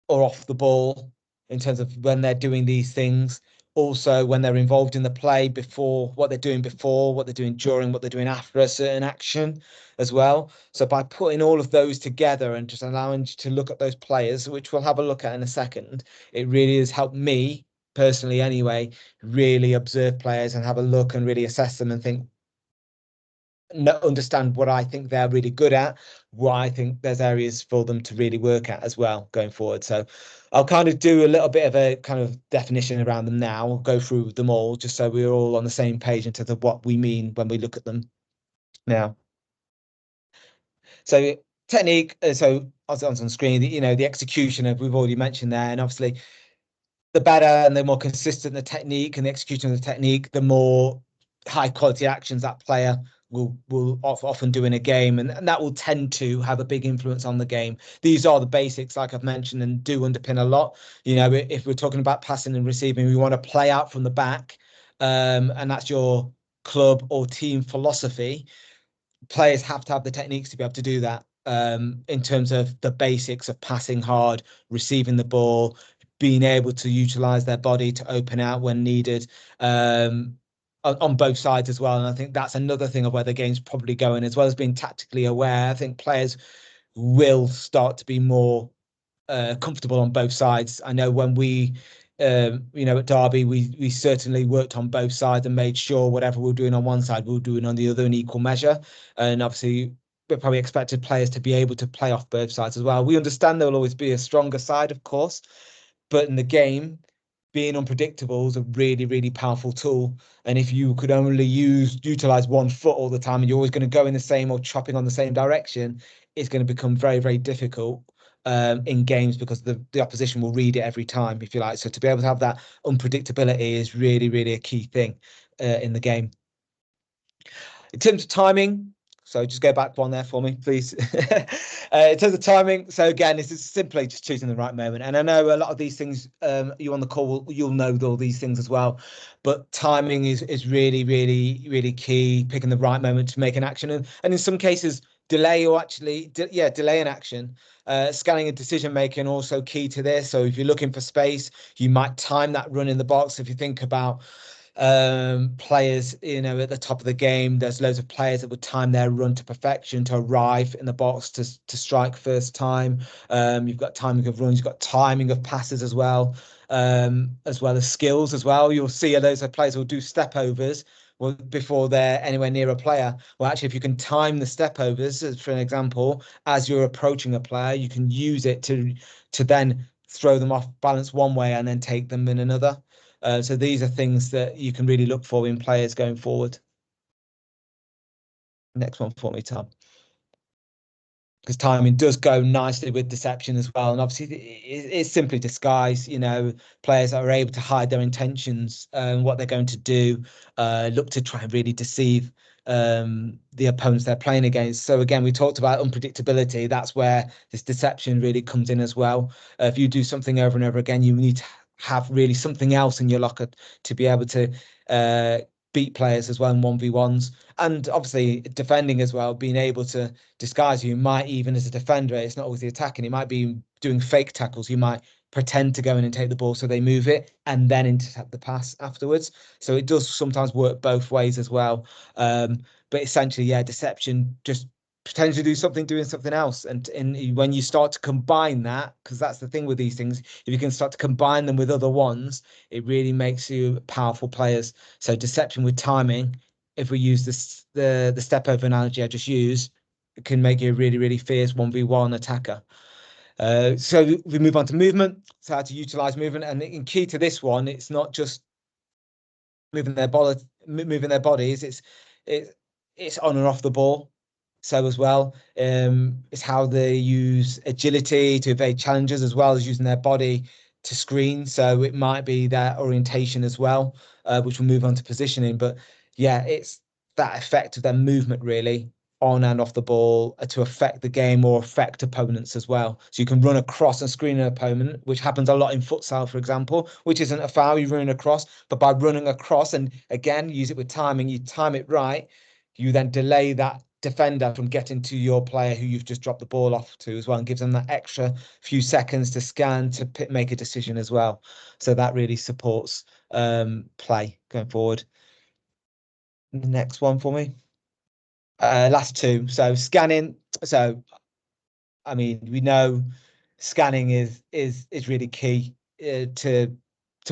or off the ball in terms of when they're doing these things. Also, when they're involved in the play before, what they're doing before, what they're doing during, what they're doing after a certain action as well. So by putting all of those together and just allowing you to look at those players, which we'll have a look at in a second, it really has helped me personally anyway, really observe players and have a look and really assess them and think, understand what I think they're really good at, what I think there's areas for them to really work at as well going forward. So I'll kind of do a little bit of a kind of definition around them now. We'll go through them all just so we're all on the same page in terms of what we mean when we look at them now. So technique, so as on screen, the execution of we've already mentioned there, and obviously the better and the more consistent the technique and the execution of the technique, the more high quality actions that player will often do in a game, and that will tend to have a big influence on the game. These are the basics, like I've mentioned, and do underpin a lot. If we're talking about passing and receiving, we want to play out from the back, and that's your club or team philosophy. Players have to have the techniques to be able to do that, in terms of the basics of passing hard, receiving the ball, being able to utilize their body to open out when needed, on both sides as well. And I think that's another thing of where the game's probably going, as well as being tactically aware. I think players will start to be more comfortable on both sides. I know when we, at Derby, we certainly worked on both sides and made sure whatever we were doing on one side, we were doing on the other in equal measure. And obviously, we probably expected players to be able to play off both sides as well. We understand there will always be a stronger side, of course, but in the game, being unpredictable is a really, really powerful tool. And if you could only utilize one foot all the time and you're always going to go in the same or chopping on the same direction, it's going to become very, very difficult in games, because the opposition will read it every time, if you like. So to be able to have that unpredictability is really, really a key thing in the game. In terms of timing, so just go back one there for me, please. In terms of timing, so again, this is simply just choosing the right moment. And I know a lot of these things, you on the call, you'll know all these things as well. But timing is really, really, really key. Picking the right moment to make an action, and in some cases, delay or actually, delay an action. Scanning and decision making also key to this. So if you're looking for space, you might time that run in the box. If you think about players, at the top of the game, there's loads of players that would time their run to perfection to arrive in the box to strike first time. You've got timing of runs, you've got timing of passes as well as skills as well. You'll see loads of players will do step overs before they're anywhere near a player. Well, actually, if you can time the step overs, for an example, as you're approaching a player, you can use it to then throw them off balance one way and then take them in another. So these are things that you can really look for in players going forward. Next one for me, Tom. Because timing does go nicely with deception as well. And obviously, it's simply disguise. Players that are able to hide their intentions and what they're going to do, look to try and really deceive the opponents they're playing against. So again, we talked about unpredictability. That's where this deception really comes in as well. If you do something over and over again, you need to have really something else in your locker to be able to beat players as well in 1v1s. And obviously defending as well, being able to disguise. You might, even as a defender, it's not always the attacking, it might be doing fake tackles. You might pretend to go in and take the ball so they move it and then intercept the pass afterwards. So it does sometimes work both ways as well. But essentially, deception, just pretend to do something doing something else. And when you start to combine that, because that's the thing with these things, if you can start to combine them with other ones, it really makes you powerful players. So deception with timing, if we use the step over analogy I just used, it can make you a really, really fierce 1v1 attacker. So we move on to movement. So how to utilize movement, and in key to this one, it's not just moving their bodies. It's on and off the ball. So as well, it's how they use agility to evade challenges, as well as using their body to screen. So it might be their orientation as well, which will move on to positioning. But it's that effect of their movement really on and off the ball to affect the game or affect opponents as well. So you can run across and screen an opponent, which happens a lot in futsal, for example, which isn't a foul, you run across, but by running across and again, use it with timing, you time it right, you then delay that defender from getting to your player who you've just dropped the ball off to as well, and gives them that extra few seconds to scan to make a decision as well. So that really supports play going forward. The next one for me. Last two. So scanning. So I mean, we know scanning is really key to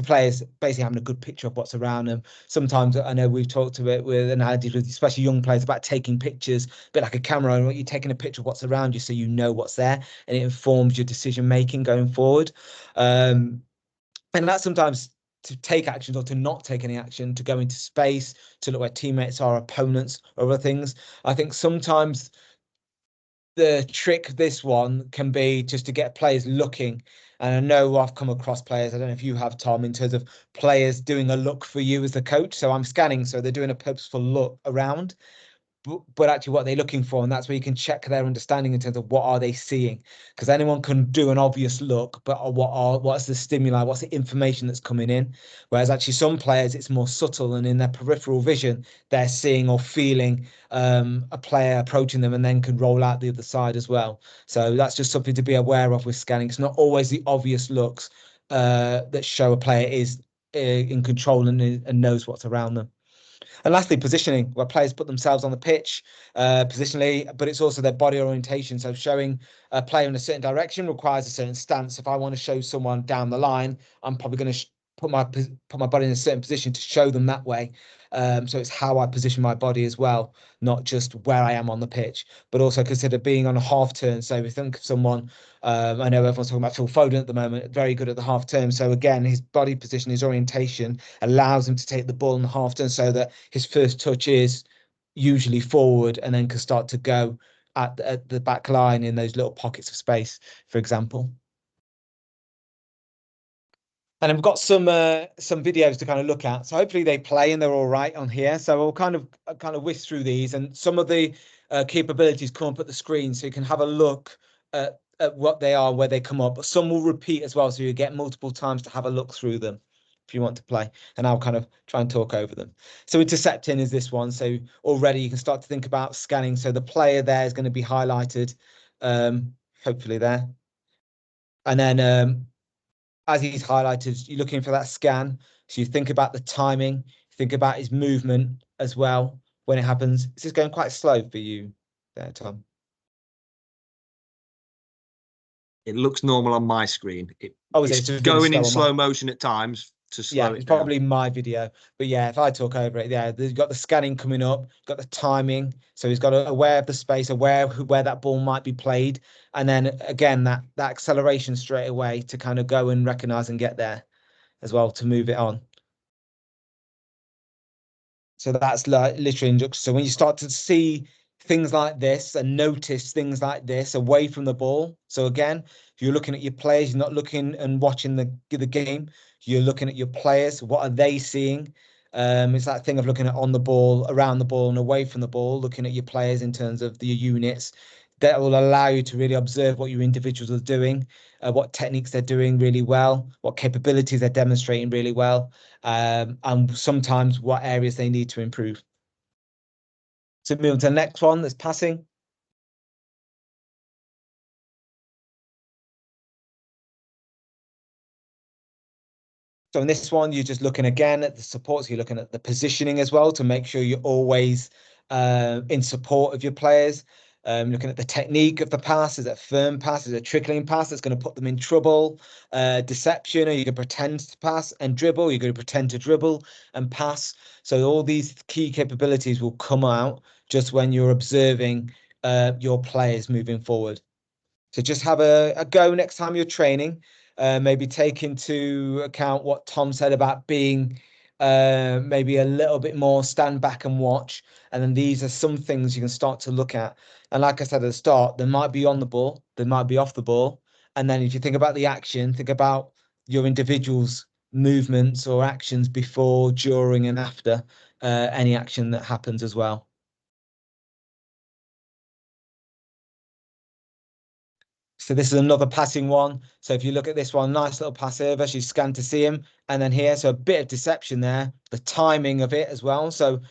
players basically having a good picture of what's around them. Sometimes I know we've talked about it with analogies with especially young players about taking pictures, a bit like a camera, and you're taking a picture of what's around you so you know what's there, and it informs your decision making going forward. And that's sometimes to take actions or to not take any action, to go into space, to look where teammates are, opponents, or other things. I think sometimes the trick of this one can be just to get players looking. And I know I've come across players, I don't know if you have, Tom, in terms of players doing a look for you as the coach. So I'm scanning, so they're doing a purposeful look around, but actually what they're looking for, and that's where you can check their understanding in terms of what are they seeing, because anyone can do an obvious look, but what's the stimuli, what's the information that's coming in, whereas actually some players it's more subtle, and in their peripheral vision they're seeing or feeling a player approaching them and then can roll out the other side as well. So that's just something to be aware of with scanning. It's not always the obvious looks that show a player is in control and knows what's around them. And lastly, positioning, where players put themselves on the pitch positionally, but it's also their body orientation. So showing a player in a certain direction requires a certain stance. If I want to show someone down the line, I'm probably going to put my body in a certain position to show them that way. So it's how I position my body as well, not just where I am on the pitch, but also consider being on a half turn. So if you think of someone, I know everyone's talking about Phil Foden at the moment, very good at the half turn. So again, his body position, his orientation allows him to take the ball in the half turn so that his first touch is usually forward and then can start to go at the back line in those little pockets of space, for example. And I've got some videos to kind of look at. So hopefully they play and they're all right on here. So we'll kind of whisk through these, and some of the capabilities come up at the screen, so you can have a look at what they are, where they come up. But some will repeat as well, so you get multiple times to have a look through them if you want to play. And I'll kind of try and talk over them. So intercepting is this one. So already you can start to think about scanning. So the player there is going to be highlighted, hopefully there. And then as he's highlighted, you're looking for that scan. So you think about the timing, think about his movement as well when it happens. This is going quite slow for you there, Tom. It looks normal on my screen. It's really going in slow motion at times to slow it it's down. probably my video. But yeah, if I talk over it, yeah, they've got the scanning coming up, got the timing. So he's got to aware of the space, aware where that ball might be played. And then again, that acceleration straight away to kind of go and recognize and get there as well to move it on. So that's like literally. So when you start to see things like this and notice things like this away from the ball. So again, if you're looking at your players, you're not looking and watching the game. You're looking at your players. What are they seeing? It's that thing of looking at on the ball, around the ball, and away from the ball. Looking at your players in terms of the units. That will allow you to really observe what your individuals are doing, what techniques they're doing really well, what capabilities they're demonstrating really well, and sometimes what areas they need to improve. So moving to the next one, that's passing. So in this one, you're just looking again at the supports. You're looking at the positioning as well to make sure you're always in support of your players. Looking at the technique of the pass. Is it a firm pass? Is it a trickling pass that's going to put them in trouble? Deception, or you can pretend to pass and dribble. You're going to pretend to dribble and pass. So all these key capabilities will come out just when you're observing your players moving forward. So just have a go next time you're training. Maybe take into account what Tom said about being maybe a little bit more stand back and watch. And then these are some things you can start to look at. And like I said at the start, they might be on the ball, they might be off the ball. And then if you think about the action, think about your individual's movements or actions before, during, and after any action that happens as well. So this is another passing one. So if you look at this one, nice little pass over. She's scanned to see him. And then here, so a bit of deception there. The timing of it as well. So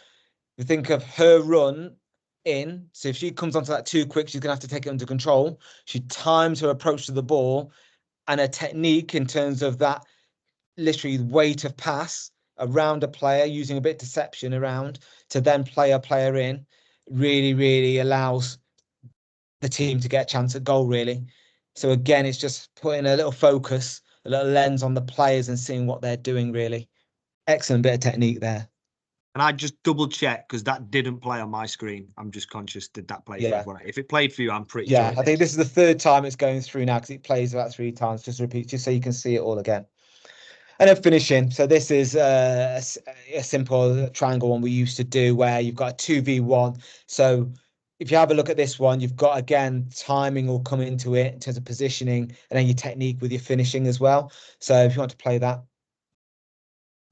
you think of her run in. So if she comes onto that too quick, she's going to have to take it under control. She times her approach to the ball and her technique in terms of that literally weight of pass around a player, using a bit of deception around to then play a player in, really, really allows the team to get a chance at goal, really. So again, it's just putting a little focus, a little lens on the players and seeing what they're doing, really. Excellent bit of technique there. And I just double check because that didn't play on my screen. I'm just conscious, did that play for everyone? If it played for you, I'm pretty sure. I think this is the third time it's going through now because it plays about 3 times. Just repeat, just so you can see it all again. And then finishing. So this is a simple triangle one we used to do where you've got a 2v1. So if you have a look at this one, you've got, again, timing will come into it in terms of positioning and then your technique with your finishing as well. So if you want to play that.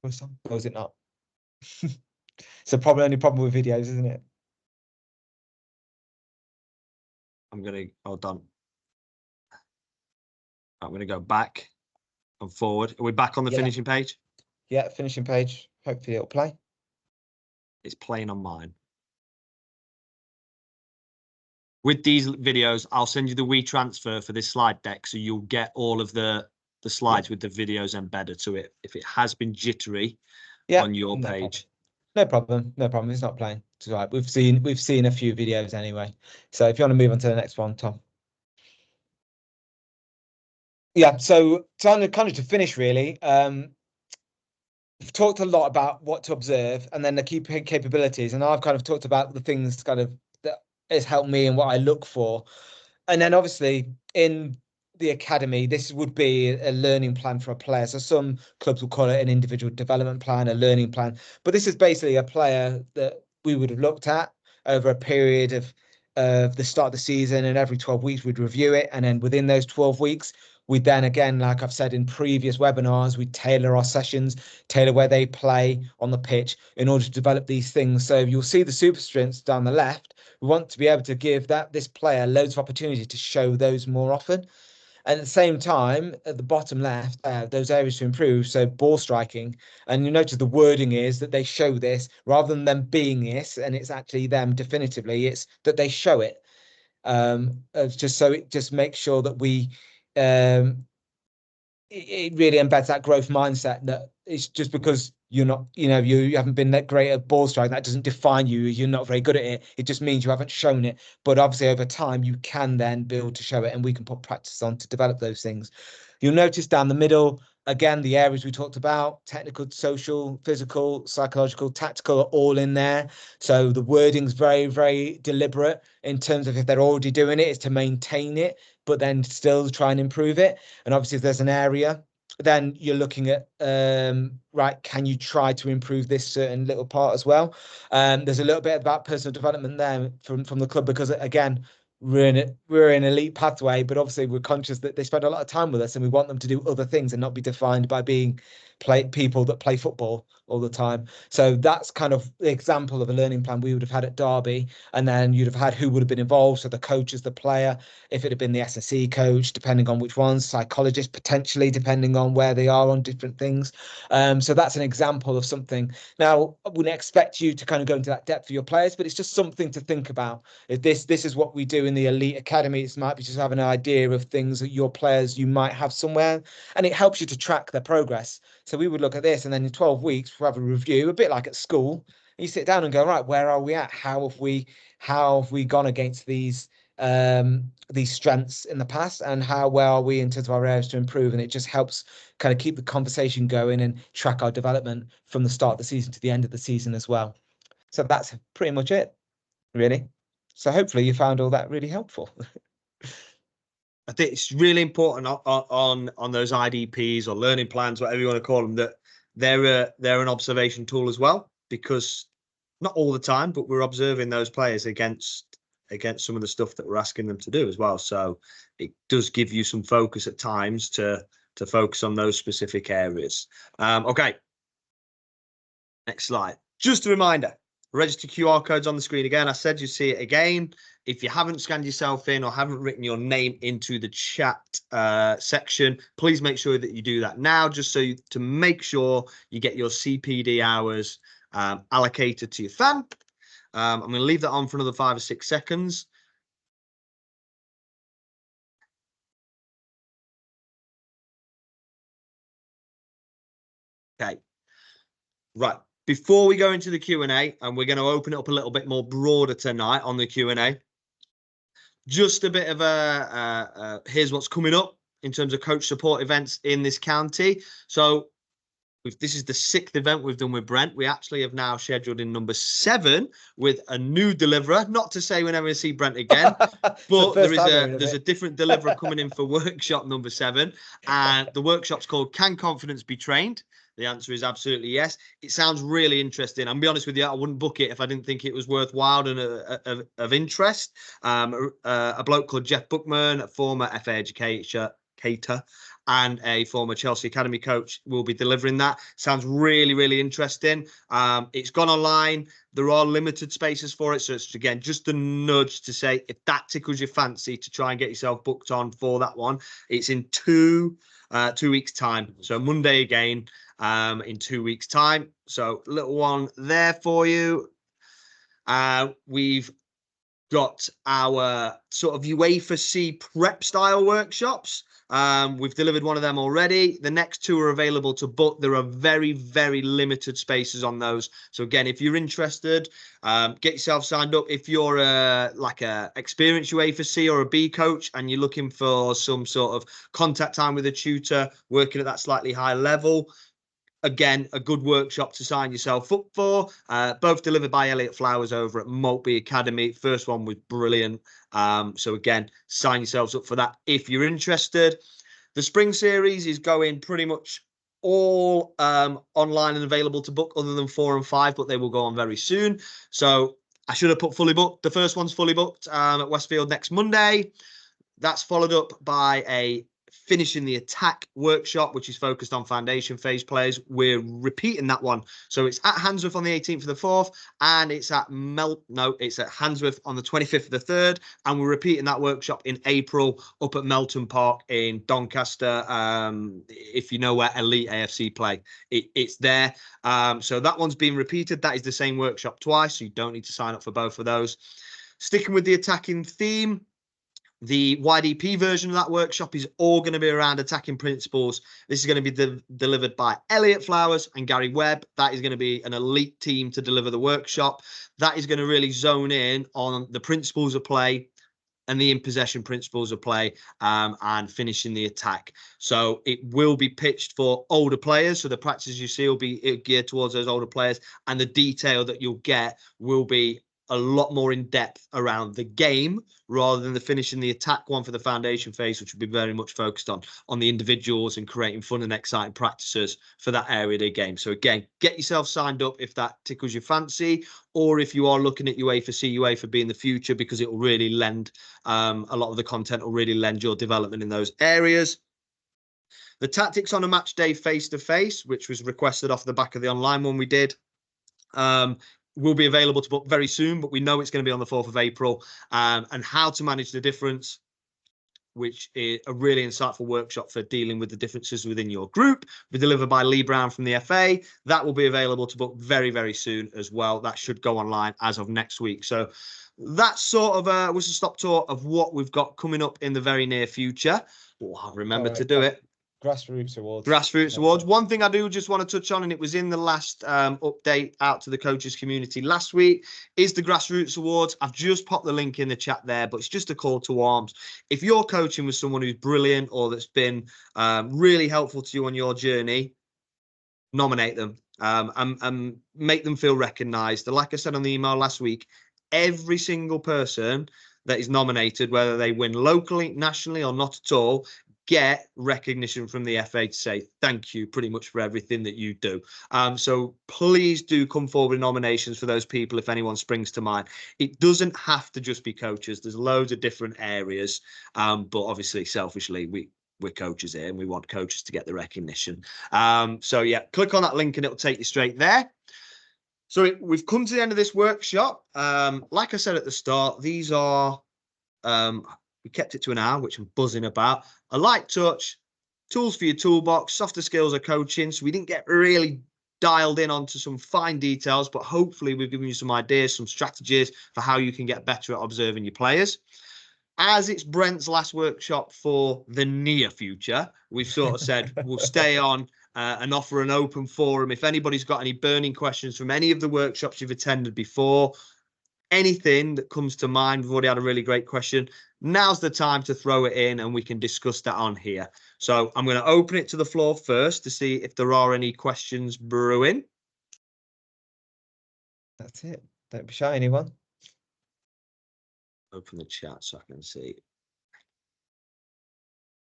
Or is it not? So probably only problem with videos, isn't it? I'm going to, hold on. I'm going to go back and forward. Are we back on the finishing page? Yeah, finishing page. Hopefully it'll play. It's playing on mine. With these videos, I'll send you the WeTransfer for this slide deck, so you'll get all of the slides with the videos embedded to it. If it has been jittery on your page. No problem. It's not playing. It's all right. We've seen a few videos anyway. So if you want to move on to the next one, Tom. Yeah, so kind of to finish, really, we've talked a lot about what to observe and then the key capabilities, and I've kind of talked about the things kind of that has helped me and what I look for. And then obviously in the academy, this would be a learning plan for a player. So some clubs will call it an individual development plan, a learning plan, but this is basically a player that we would have looked at over a period of the start of the season, and every 12 weeks we'd review it, and then within those 12 weeks we then, again, like I've said in previous webinars, we tailor our sessions, tailor where they play on the pitch in order to develop these things. So you'll see the super strengths down the left. We want to be able to give this player loads of opportunity to show those more often. And at the same time, at the bottom left, those areas to improve. So ball striking, and you notice the wording is that they show this rather than them being this, and it's actually them definitively. It's that they show it. Just so it just makes sure that we it really embeds that growth mindset that it's just because you're not, you haven't been that great at ball striking, that doesn't define you. You're not very good at it. It just means you haven't shown it. But obviously over time you can then build to show it, and we can put practice on to develop those things. You'll notice down the middle, again, the areas we talked about: technical, social, physical, psychological, tactical, are all in there. So the wording's very, very deliberate in terms of if they're already doing it, is to maintain it, but then still try and improve it. And obviously if there's an area, then you're looking at, right, can you try to improve this certain little part as well? There's a little bit about personal development there from the club, because again, we're in elite pathway, but obviously we're conscious that they spend a lot of time with us, and we want them to do other things and not be defined by being people that play football all the time. So that's kind of the example of a learning plan we would have had at Derby. And then you'd have had who would have been involved, so the coach as the player, if it had been the SSE coach, depending on which ones, psychologist potentially, depending on where they are on different things. So that's an example of something. Now, I wouldn't expect you to kind of go into that depth for your players, but it's just something to think about. If this is what we do in the elite academy, it might be just having an idea of things that your players you might have somewhere, and it helps you to track their progress. So we would look at this, and then in 12 weeks we'll have a review, a bit like at school. You sit down and go, right, where are we at? How have we gone against these strengths in the past, and where are we in terms of our areas to improve? And it just helps kind of keep the conversation going and track our development from the start of the season to the end of the season as well. So that's pretty much it, really. So hopefully you found all that really helpful. I think it's really important on those IDPs or learning plans, whatever you want to call them, that they're an observation tool as well, because not all the time, but we're observing those players against some of the stuff that we're asking them to do as well. So it does give you some focus at times to focus on those specific areas. Okay. Next slide. Just a reminder, register QR codes on the screen again. I said you see it again. If you haven't scanned yourself in or haven't written your name into the chat section, please make sure that you do that now, just to make sure you get your CPD hours allocated to your fan. I'm going to leave that on for another 5 or 6 seconds. Okay. Right. Before we go into the Q&A, and we're going to open it up a little bit more broader tonight on the Q&A, just a bit of here's what's coming up in terms of coach support events in this county. So this is the 6th event we've done with Brent. We actually have now scheduled in number 7 with a new deliverer. Not to say we're never going to see Brent again, but there's a different deliverer coming in for workshop number 7, and the workshop's called "Can Confidence Be Trained?" The answer is absolutely yes. It sounds really interesting. I'll be honest with you, I wouldn't book it if I didn't think it was worthwhile and of interest. A bloke called Jeff Bookman, a former FA educator, and a former Chelsea Academy coach will be delivering that. Sounds really, really interesting. It's gone online. There are limited spaces for it. So it's, again, just a nudge to say, if that tickles your fancy, to try and get yourself booked on for that one. It's in 2 weeks' time. So Monday again, in 2 weeks' time. So little one there for you. We've got our sort of UEFA C prep style workshops. We've delivered one of them already. The next 2 are available to book. There are very, very limited spaces on those. So again, if you're interested, get yourself signed up. If you're like a experienced UEFA C or a B coach and you're looking for some sort of contact time with a tutor working at that slightly higher level, again, a good workshop to sign yourself up for. Both delivered by Elliot Flowers over at Maltby Academy. First one was brilliant. So again, sign yourselves up for that if you're interested. The spring series is going pretty much all online and available to book, other than 4 and 5, but they will go on very soon. So I should have put fully booked. The first one's fully booked at Westfield next Monday. That's followed up by a finishing the attack workshop, which is focused on foundation phase players. We're repeating that one. So it's at Handsworth on the 18th of the 4th, and it's at Handsworth on the 25th of the 3rd. And we're repeating that workshop in April up at Melton Park in Doncaster. If you know where Elite AFC play, it's there. So that one's been repeated. That is the same workshop twice, so you don't need to sign up for both of those. Sticking with the attacking theme, the YDP version of that workshop is all going to be around attacking principles. This is going to be delivered by Elliot Flowers and Gary Webb. That is going to be an elite team to deliver the workshop. That is going to really zone in on the principles of play and the in-possession principles of play, and finishing the attack. So it will be pitched for older players. So the practices you see will be geared towards those older players, and the detail that you'll get will be a lot more in depth around the game, rather than the finishing the attack one for the foundation phase, which will be very much focused on the individuals and creating fun and exciting practices for that area of the game. So again, get yourself signed up if that tickles your fancy, or if you are looking at UEFA C, UEFA B in the future, because it will really lend, a lot of the content will really lend your development in those areas. The tactics on a match day face-to-face, which was requested off the back of the online one we did, will be available to book very soon, but we know it's going to be on the 4th of April. And how to manage the difference, which is a really insightful workshop for dealing with the differences within your group, be delivered by Lee Brown from the FA. That will be available to book very, very soon as well. That should go online as of next week. So that sort of was a stop tour of what we've got coming up in the very near future. Oh, I'll remember to do it. Grassroots Awards. Grassroots Awards. One thing I do just want to touch on, and it was in the last update out to the coaches community last week, is the Grassroots Awards. I've just popped the link in the chat there, but it's just a call to arms. If you're coaching with someone who's brilliant or that's been really helpful to you on your journey, nominate them and make them feel recognised. Like I said on the email last week, every single person that is nominated, whether they win locally, nationally, or not at all, get recognition from the FA to say thank you pretty much for everything that you do. So please do come forward with nominations for those people if anyone springs to mind. It doesn't have to just be coaches. There's loads of different areas, but obviously selfishly we're coaches here and we want coaches to get the recognition. So yeah, click on that link and it'll take you straight there. So we've come to the end of this workshop. Like I said at the start, these are we kept it to an hour, which I'm buzzing about. A light touch, tools for your toolbox, softer skills of coaching. So we didn't get really dialed in onto some fine details, but hopefully we've given you some ideas, some strategies for how you can get better at observing your players. As it's Brent's last workshop for the near future, we've sort of said we'll stay on and offer an open forum. If anybody's got any burning questions from any of the workshops you've attended before, anything that comes to mind, we've already had a really great question. Now's the time to throw it in and we can discuss that on here. So I'm going to open it to the floor first to see if there are any questions brewing. That's it. Don't be shy, anyone. Open the chat so I can see.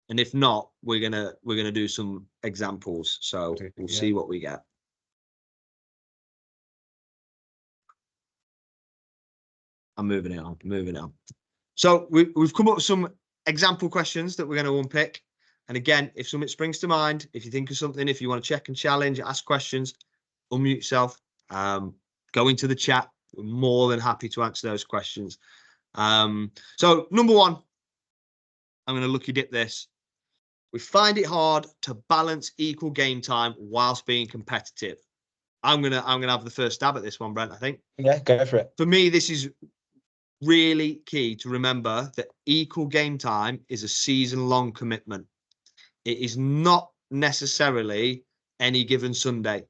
And if not, we're gonna do some examples. So we'll see what we get. I'm moving it on. So we've come up with some example questions that we're going to unpick. And again, if something springs to mind, if you think of something, if you want to check and challenge, ask questions, unmute yourself, go into the chat. We're more than happy to answer those questions. So number one, I'm going to lucky dip this. We find it hard to balance equal game time whilst being competitive. I'm gonna have the first stab at this one, Brent, I think. Yeah, go for it. For me, this is really key to remember that equal game time is a season-long commitment. It is not necessarily any given Sunday.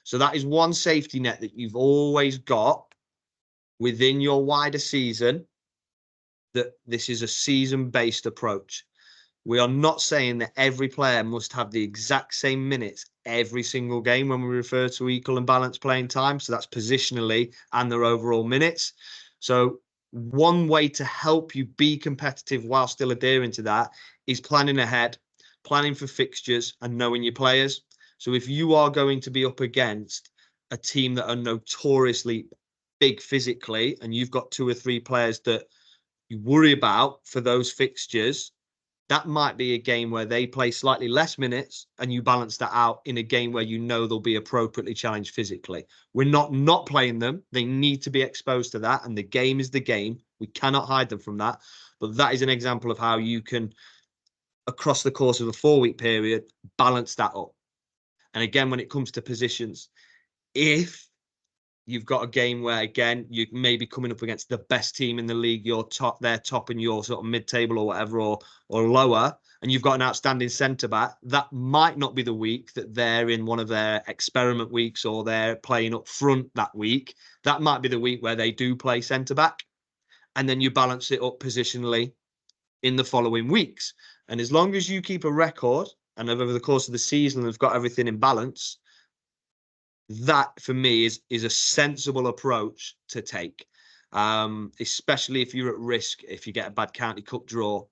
So that is one safety net that you've always got within your wider season, that this is a season-based approach. We are not saying that every player must have the exact same minutes every single game when we refer to equal and balanced playing time. So that's positionally and their overall minutes. So one way to help you be competitive while still adhering to that is planning ahead, planning for fixtures and knowing your players. So if you are going to be up against a team that are notoriously big physically and you've got 2 or 3 players that you worry about for those fixtures, that might be a game where they play slightly less minutes and you balance that out in a game where you know they'll be appropriately challenged physically. We're not playing them. They need to be exposed to that. And the game is the game. We cannot hide them from that. But that is an example of how you can, across the course of a 4-week period, balance that up. And again, when it comes to positions, if you've got a game where, again, you may be coming up against the best team in the league, they're top and you're sort of mid-table or whatever, or lower, and you've got an outstanding centre-back, that might not be the week that they're in one of their experiment weeks or they're playing up front that week. That might be the week where they do play centre-back, and then you balance it up positionally in the following weeks. And as long as you keep a record and over the course of the season have got everything in balance, that for me is a sensible approach to take, especially if you're at risk, if you get a bad county cup draw,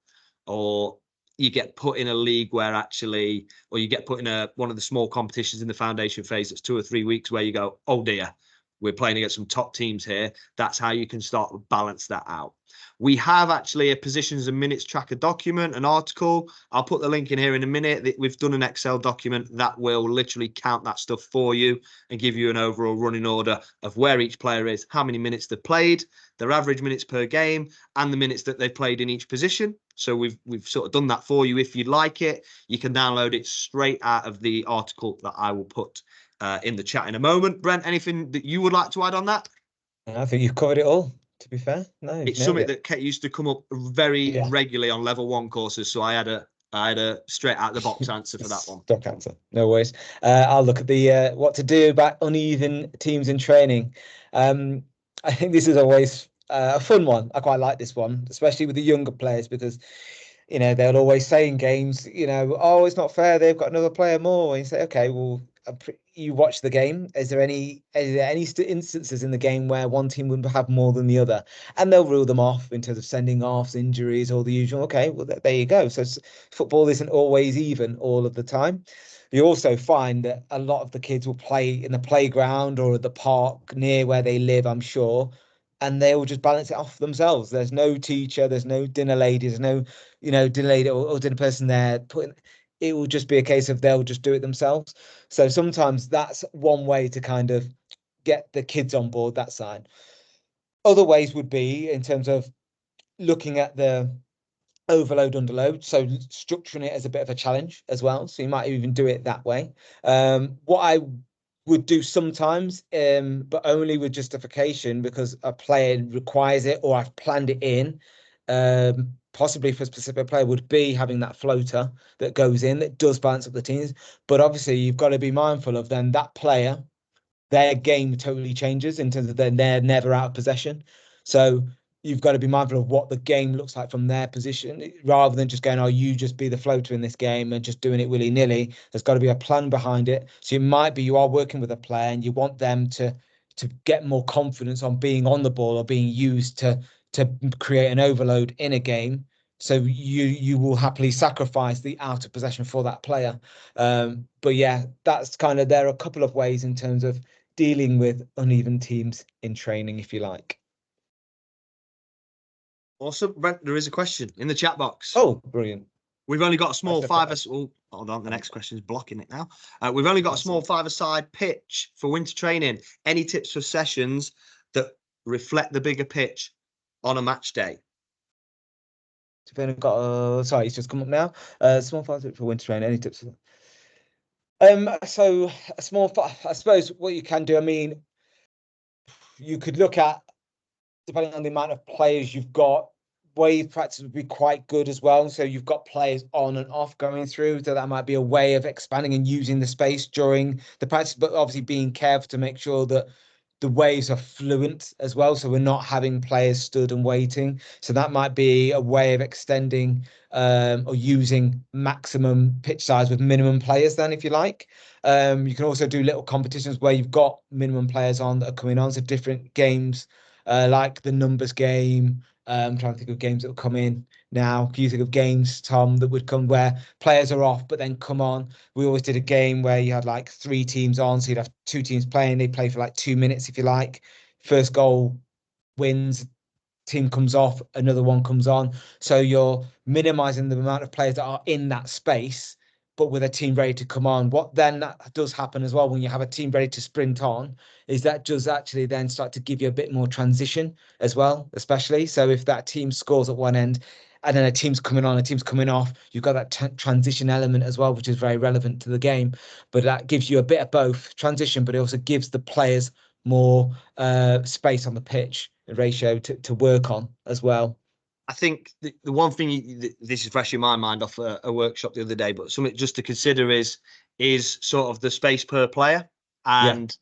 or you get put in a league where actually, or you get put in one of the small competitions in the foundation phase that's 2 or 3 weeks where you go, oh dear, we're playing against some top teams here. That's how you can start to balance that out. We have actually a positions and minutes tracker document, an article. I'll put the link in here in a minute. We've done an Excel document that will literally count that stuff for you and give you an overall running order of where each player is, how many minutes they've played, their average minutes per game, and the minutes that they've played in each position. So we've sort of done that for you. If you'd like it, you can download it straight out of the article that I will put in the chat in a moment. Brent, anything that you would like to add on that? I think you've covered it all, to be fair. No, it's something that used to come up very regularly on level 1 courses, so I had a straight out of the box answer for that one. Stock answer, no worries. I'll look at the what to do about uneven teams in training. I think this is always a fun one. I quite like this one, especially with the younger players, because they'll always say in games, oh, it's not fair, they've got another player more. And you say, okay, well, you watch the game. Is there any instances in the game where one team would have more than the other? And they'll rule them off in terms of sending offs, injuries, all the usual. Okay, well, there you go. So football isn't always even all of the time. You also find that a lot of the kids will play in the playground or at the park near where they live, I'm sure, and they will just balance it off themselves. There's no teacher, there's no dinner lady, there's no, dinner lady or dinner person there it will just be a case of they'll just do it themselves. So sometimes that's one way to kind of get the kids on board that side. Other ways would be in terms of looking at the overload, underload. So structuring it as a bit of a challenge as well. So you might even do it that way. What I would do sometimes, but only with justification because a player requires it or I've planned it in. Possibly for a specific player would be having that floater that goes in that does balance up the teams. But obviously, you've got to be mindful of then that player, their game totally changes in terms of they're never out of possession. So you've got to be mindful of what the game looks like from their position rather than just going, oh, you just be the floater in this game and just doing it willy-nilly. There's got to be a plan behind it. So it might be you are working with a player and you want them to get more confidence on being on the ball or being used to create an overload in a game. So you will happily sacrifice the out of possession for that player. But yeah, that's kind of, there are a couple of ways in terms of dealing with uneven teams in training, if you like. Awesome. Brent, there is a question in the chat box. Oh, brilliant. We've only got a small oh, hold on. The next question is blocking it now. We've only got a small five-a-side pitch for winter training. Any tips for sessions that reflect the bigger pitch on a match day? We've only got sorry, it's just come up now. Small five for winter training. Any tips? So a small, I suppose what you can do, I mean, you could look at, depending on the amount of players you've got, wave practice would be quite good as well. So you've got players on and off going through, so that might be a way of expanding and using the space during the practice, but obviously being careful to make sure that the waves are fluent as well. So we're not having players stood and waiting. So that might be a way of extending or using maximum pitch size with minimum players then, if you like. You can also do little competitions where you've got minimum players on that are coming on. So different games like the numbers game. I'm trying to think of games that will come in now. Can you think of games, Tom, that would come where players are off but then come on? We always did a game where you had like 3 teams on, so you'd have 2 teams playing. They play for like 2 minutes, if you like. First goal wins, team comes off, another one comes on. So you're minimizing the amount of players that are in that space, but with a team ready to come on. What then that does happen as well when you have a team ready to sprint on is that does actually then start to give you a bit more transition as well, especially. So if that team scores at one end and then a team's coming on, a team's coming off, you've got that transition element as well, which is very relevant to the game. But that gives you a bit of both transition, but it also gives the players more space on the pitch ratio to work on as well. I think the one thing, this is fresh in my mind off a workshop the other day, but something just to consider is sort of the space per player. And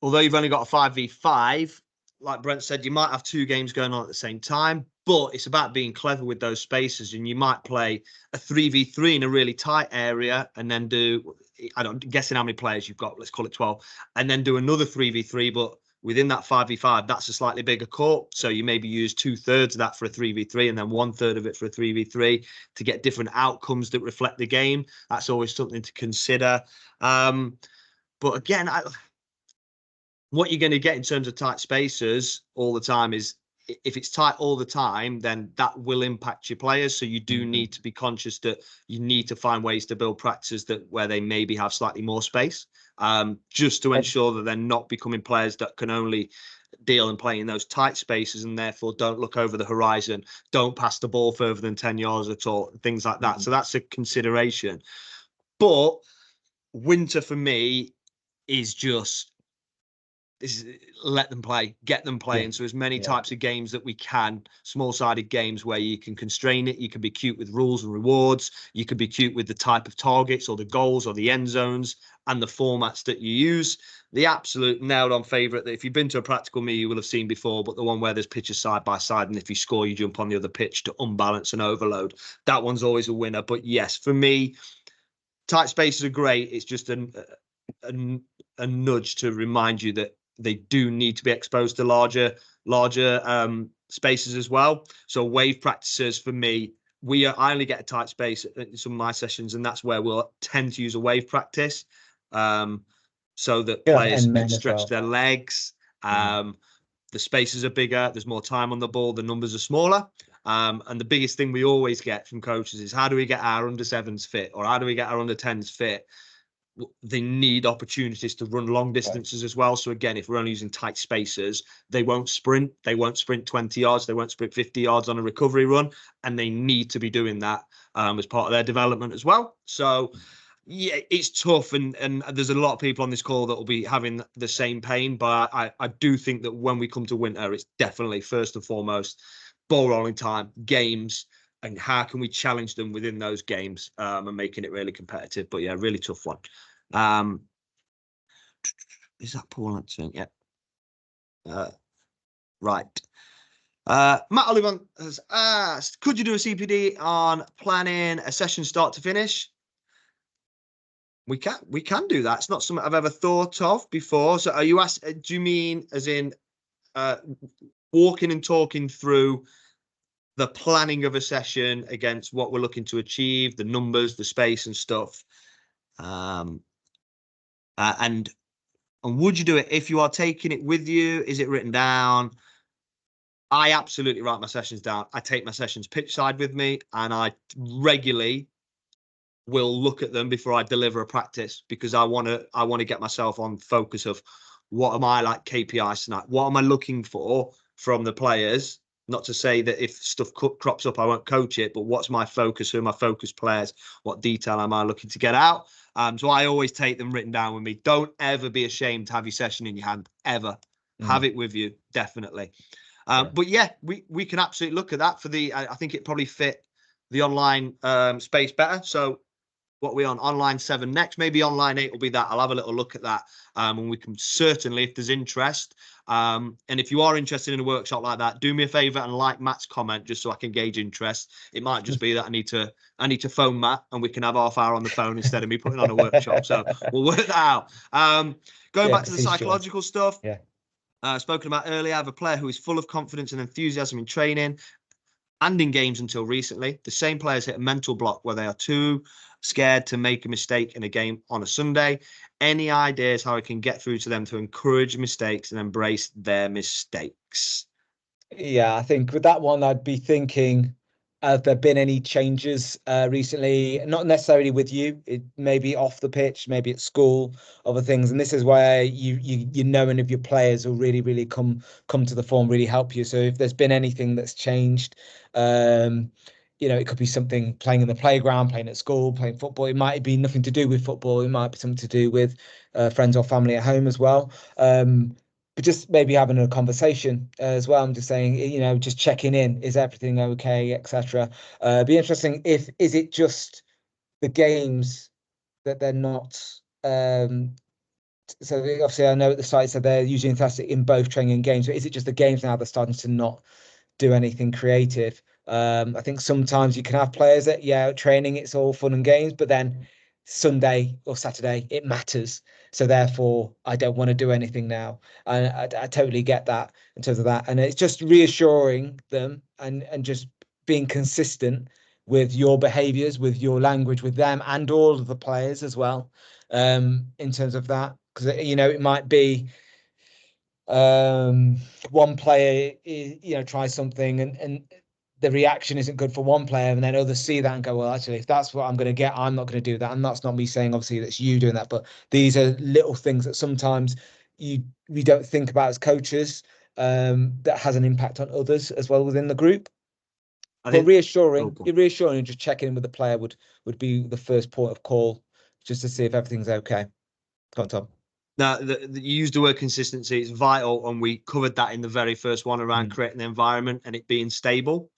although you've only got a 5v5, like Brent said, you might have 2 games going on at the same time, but it's about being clever with those spaces. And you might play a 3v3 in a really tight area and then do, I don't guessing how many players you've got, let's call it 12, and then do another 3v3, but within that 5v5, that's a slightly bigger court. So you maybe use 2/3 of that for a 3v3 and then 1/3 of it for a 3v3 to get different outcomes that reflect the game. That's always something to consider. But again, what you're going to get in terms of tight spaces all the time is, if it's tight all the time, then that will impact your players. So you do need to be conscious that you need to find ways to build practices that where they maybe have slightly more space, just to ensure that they're not becoming players that can only deal and play in those tight spaces and therefore don't look over the horizon, don't pass the ball further than 10 yards at all, things like that. So that's a consideration. But winter for me is just, let them play, get them playing. So as many types of games that we can, small-sided games where you can constrain it. You can be cute with rules and rewards. You can be cute with the type of targets or the goals or the end zones and the formats that you use. The absolute nailed-on favourite that if you've been to a practical me, you will have seen before, but the one where there's pitches side by side, and if you score, you jump on the other pitch to unbalance and overload. That one's always a winner. But yes, for me, tight spaces are great. It's just a nudge to remind you that they do need to be exposed to larger spaces as well. So wave practices for me, I only get a tight space in some of my sessions, and that's where we'll tend to use a wave practice, so that players can stretch their legs. The spaces are bigger, there's more time on the ball, the numbers are smaller. And the biggest thing we always get from coaches is, how do we get our under 7s fit, or how do we get our under 10s fit? They need opportunities to run long distances as well. So again, if we're only using tight spaces, they won't sprint 20 yards, they won't sprint 50 yards on a recovery run, and they need to be doing that as part of their development as well. So Yeah, it's tough, and there's a lot of people on this call that will be having the same pain. But I do think that when we come to winter, it's definitely first and foremost ball rolling time, games, and how can we challenge them within those games, and making it really competitive. But yeah, really tough one. Is that Paul answering? Yeah. Right. Matt Oliver has asked, could you do a CPD on planning a session start to finish? We can do that. It's not something I've ever thought of before. So are you asking, do you mean as in walking and talking through the planning of a session against what we're looking to achieve, the numbers, the space and stuff? And would you do it if you are taking it with you? Is it written down? I absolutely write my sessions down. I take my sessions pitch side with me, and I regularly will look at them before I deliver a practice, because I want to get myself on focus of what am I like KPIs tonight? What am I looking for from the players? Not to say that if stuff crops up, I won't coach it, but what's my focus? Who are my focus players? What detail am I looking to get out? So I always take them written down with me. Don't ever be ashamed to have your session in your hand, ever. Have it with you, definitely. But yeah, we can absolutely look at that for the, I think it probably fit the online space better. So what we on online 7 next, maybe online 8 will be that. I'll have a little look at that, and we can certainly, if there's interest, and if you are interested in a workshop like that, do me a favor and like Matt's comment just so I can gauge interest. It might just be that I need to phone Matt and we can have half hour on the phone instead of me putting on a workshop. So we'll work that out. Going back to the psychological stuff, spoken about earlier, I have a player who is full of confidence and enthusiasm in training and in games until recently. The same players hit a mental block where they are too scared to make a mistake in a game on a Sunday. Any ideas how I can get through to them to encourage mistakes and embrace their mistakes? Yeah, I think with that one, I'd be thinking, have there been any changes recently? Not necessarily with you. It may be off the pitch, maybe at school, other things. And this is where you knowing of your players will really come to the fore, really help you. So if there's been anything that's changed, it could be something playing in the playground, playing at school, playing football. It might be nothing to do with football. It might be something to do with friends or family at home as well. But just maybe having a conversation as well. I'm just saying, just checking in, is everything okay, etc. Be interesting is it just the games that they're not. So obviously, I know at the site said they're usually fantastic in both training and games. But is it just the games now they're starting to not do anything creative? I think sometimes you can have players that, training, it's all fun and games, but then Sunday or Saturday, it matters. So therefore, I don't want to do anything now. And I totally get that in terms of that. And it's just reassuring them and just being consistent with your behaviors, with your language, with them and all of the players as well, in terms of that. Because, it might be one player tries something and the reaction isn't good for one player, and then others see that and go, well, actually, if that's what I'm going to get, I'm not going to do that. And that's not me saying obviously that's you doing that, but these are little things that sometimes we don't think about as coaches, that has an impact on others as well within the group. But reassuring and just checking in with the player would be the first point of call, just to see if everything's okay. Go on, Tom. Now, you used the word consistency. It's vital, and we covered that in the very first one around creating the environment and it being stable.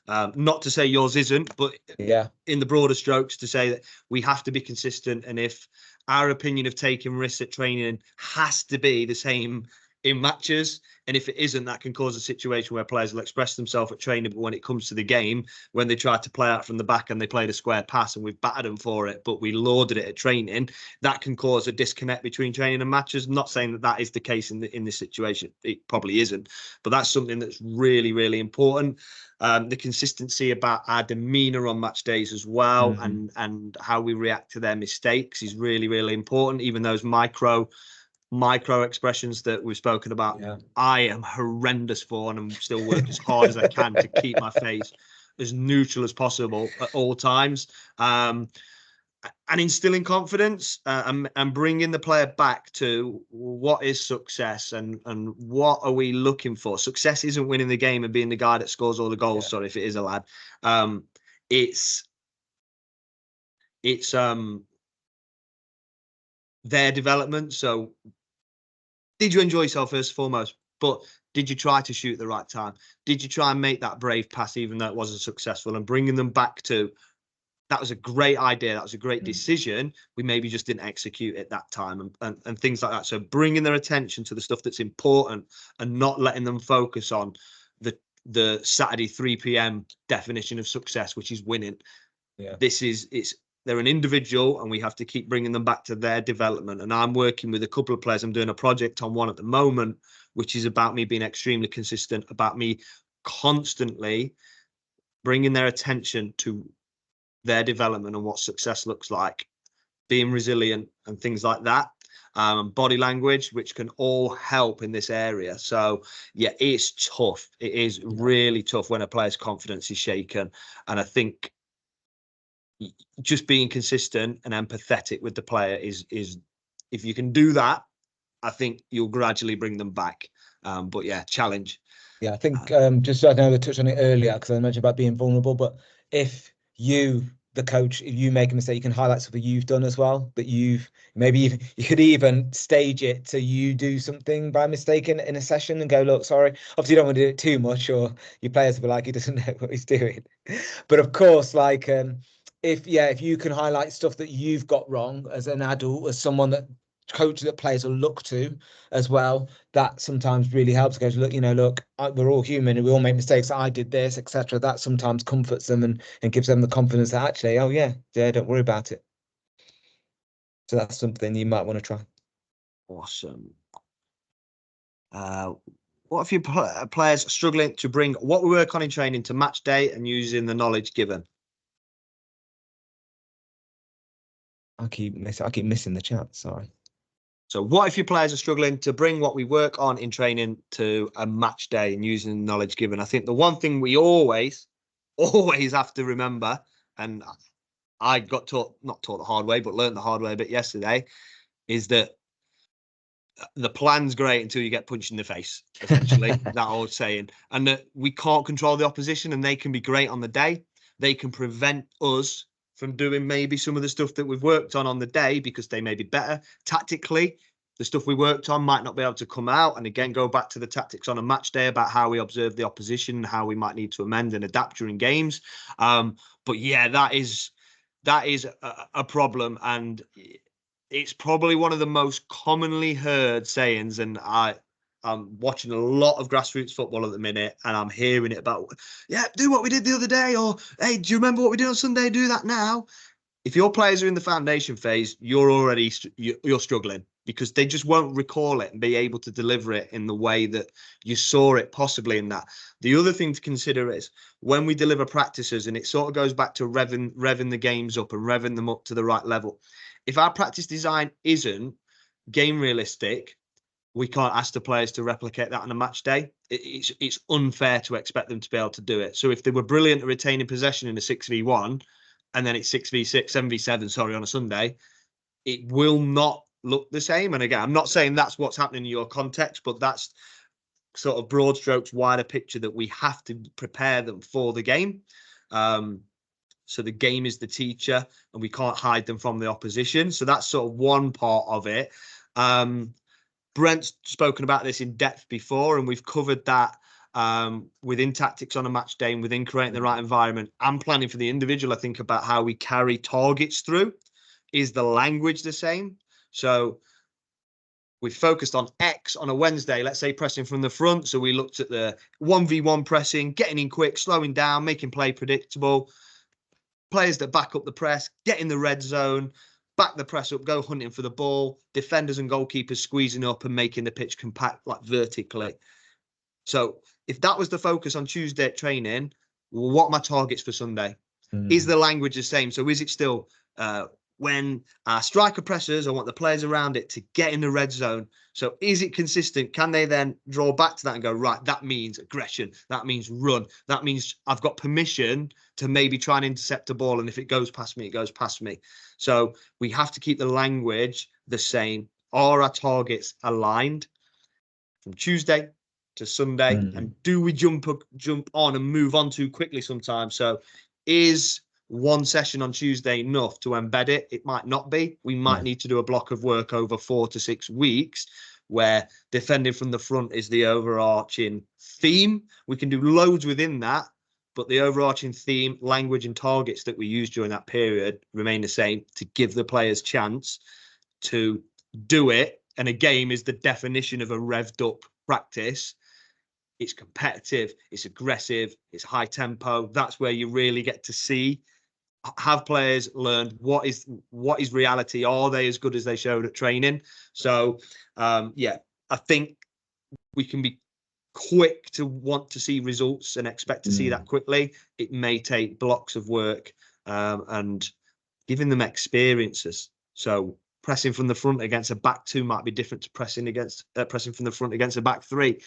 Not to say yours isn't, but in the broader strokes, to say that we have to be consistent. And if our opinion of taking risks at training has to be the same in matches, and if it isn't, that can cause a situation where players will express themselves at training, but when it comes to the game, when they try to play out from the back and they played a square pass and we've battered them for it, but we lauded it at training, that can cause a disconnect between training and matches. I'm not saying that is the case in this situation. It probably isn't, but that's something that's really, really important. The consistency about our demeanor on match days as well, and how we react to their mistakes is really, really important. Even those micro expressions that we've spoken about, I am horrendous for, and I'm still working as hard as I can to keep my face as neutral as possible at all times. And instilling confidence, and bringing the player back to what is success and what are we looking for. Success isn't winning the game and being the guy that scores all the goals. Sorry if it is a lad. It's their development. So did you enjoy yourself first and foremost? But did you try to shoot at the right time? Did you try and make that brave pass, even though it wasn't successful, and bringing them back to, that was a great idea, that was a great decision, we maybe just didn't execute it that time, and things like that. So bringing their attention to the stuff that's important and not letting them focus on the Saturday 3 p.m. definition of success, which is winning. Yeah. They're an individual, and we have to keep bringing them back to their development. And I'm working with a couple of players. I'm doing a project on one at the moment, which is about me being extremely consistent, about me constantly bringing their attention to their development and what success looks like, being resilient and things like that, body language, which can all help in this area. So yeah, it's tough. It is really tough when a player's confidence is shaken. And I think just being consistent and empathetic with the player is if you can do that, I think you'll gradually bring them back. But yeah, challenge. Yeah, I think just, I know I touched on it earlier because I mentioned about being vulnerable, but if you, the coach, if you make a mistake, you can highlight something you've done as well, that you've maybe even, you could even stage it to you do something by mistake in a session and go, look, sorry. Obviously you don't want to do it too much, or your players will be like, he doesn't know what he's doing. But of course, like if you can highlight stuff that you've got wrong as an adult, as someone that coach that players will look to as well, that sometimes really helps. Goes, look, we're all human and we all make mistakes. I did this, etc. That sometimes comforts them and gives them the confidence that actually, oh yeah, don't worry about it. So that's something you might want to try. Awesome. What if your players struggling to bring what we work on in training to match day and using the knowledge given? I keep missing the chat. Sorry. So what if your players are struggling to bring what we work on in training to a match day and using the knowledge given? I think the one thing we always have to remember, and I got not taught the hard way, but learned the hard way a bit yesterday, is that the plan's great until you get punched in the face, essentially. That old saying. And that we can't control the opposition, and they can be great on the day. They can prevent us from doing maybe some of the stuff that we've worked on the day because they may be better tactically. The stuff we worked on might not be able to come out. And again, go back to the tactics on a match day about how we observe the opposition and how we might need to amend and adapt during games. But yeah, that is a problem. And it's probably one of the most commonly heard sayings. And I'm watching a lot of grassroots football at the minute, and I'm hearing it about, yeah, do what we did the other day, or hey, do you remember what we did on Sunday? Do that now. If your players are in the foundation phase, you're struggling because they just won't recall it and be able to deliver it in the way that you saw it possibly in that. The other thing to consider is when we deliver practices, and it sort of goes back to revving the games up and revving them up to the right level. If our practice design isn't game realistic, we can't ask the players to replicate that on a match day. It's unfair to expect them to be able to do it. So if they were brilliant at retaining possession in a 6v1 and then it's 6v6, 7v7, sorry, on a Sunday, it will not look the same. And again, I'm not saying that's what's happening in your context, but that's sort of broad strokes, wider picture that we have to prepare them for the game. So the game is the teacher and we can't hide them from the opposition. So that's sort of one part of it. Brent's spoken about this in depth before, and we've covered that within tactics on a match day and within creating the right environment and planning for the individual. I think about how we carry targets through. Is the language the same? So we focused on X on a Wednesday, let's say pressing from the front. So we looked at the 1v1 pressing, getting in quick, slowing down, making play predictable. Players that back up the press, get in the red zone, back the press up, go hunting for the ball, defenders and goalkeepers squeezing up and making the pitch compact, like vertically. So if that was the focus on Tuesday at training, what are my targets for Sunday? Is the language the same? So is it still when our striker presses, I want the players around it to get in the red zone. So is it consistent? Can they then draw back to that and go, right, that means aggression. That means run. That means I've got permission to maybe try and intercept a ball. And if it goes past me, it goes past me. So we have to keep the language the same. Are our targets aligned from Tuesday to Sunday? And do we jump on and move on too quickly sometimes? So is one session on Tuesday enough to embed it? It might not be. We might need to do a block of work over 4 to 6 weeks where defending from the front is the overarching theme. We can do loads within that, but the overarching theme, language and targets that we use during that period remain the same to give the players chance to do it. And a game is the definition of a revved up practice. It's competitive, it's aggressive, it's high tempo. That's where you really get to see, have players learned what is reality? Are they as good as they showed at training? So yeah, I think we can be quick to want to see results and expect to see that quickly. It may take blocks of work and giving them experiences. So pressing from the front against a back 2 might be different to pressing from the front against a back 3,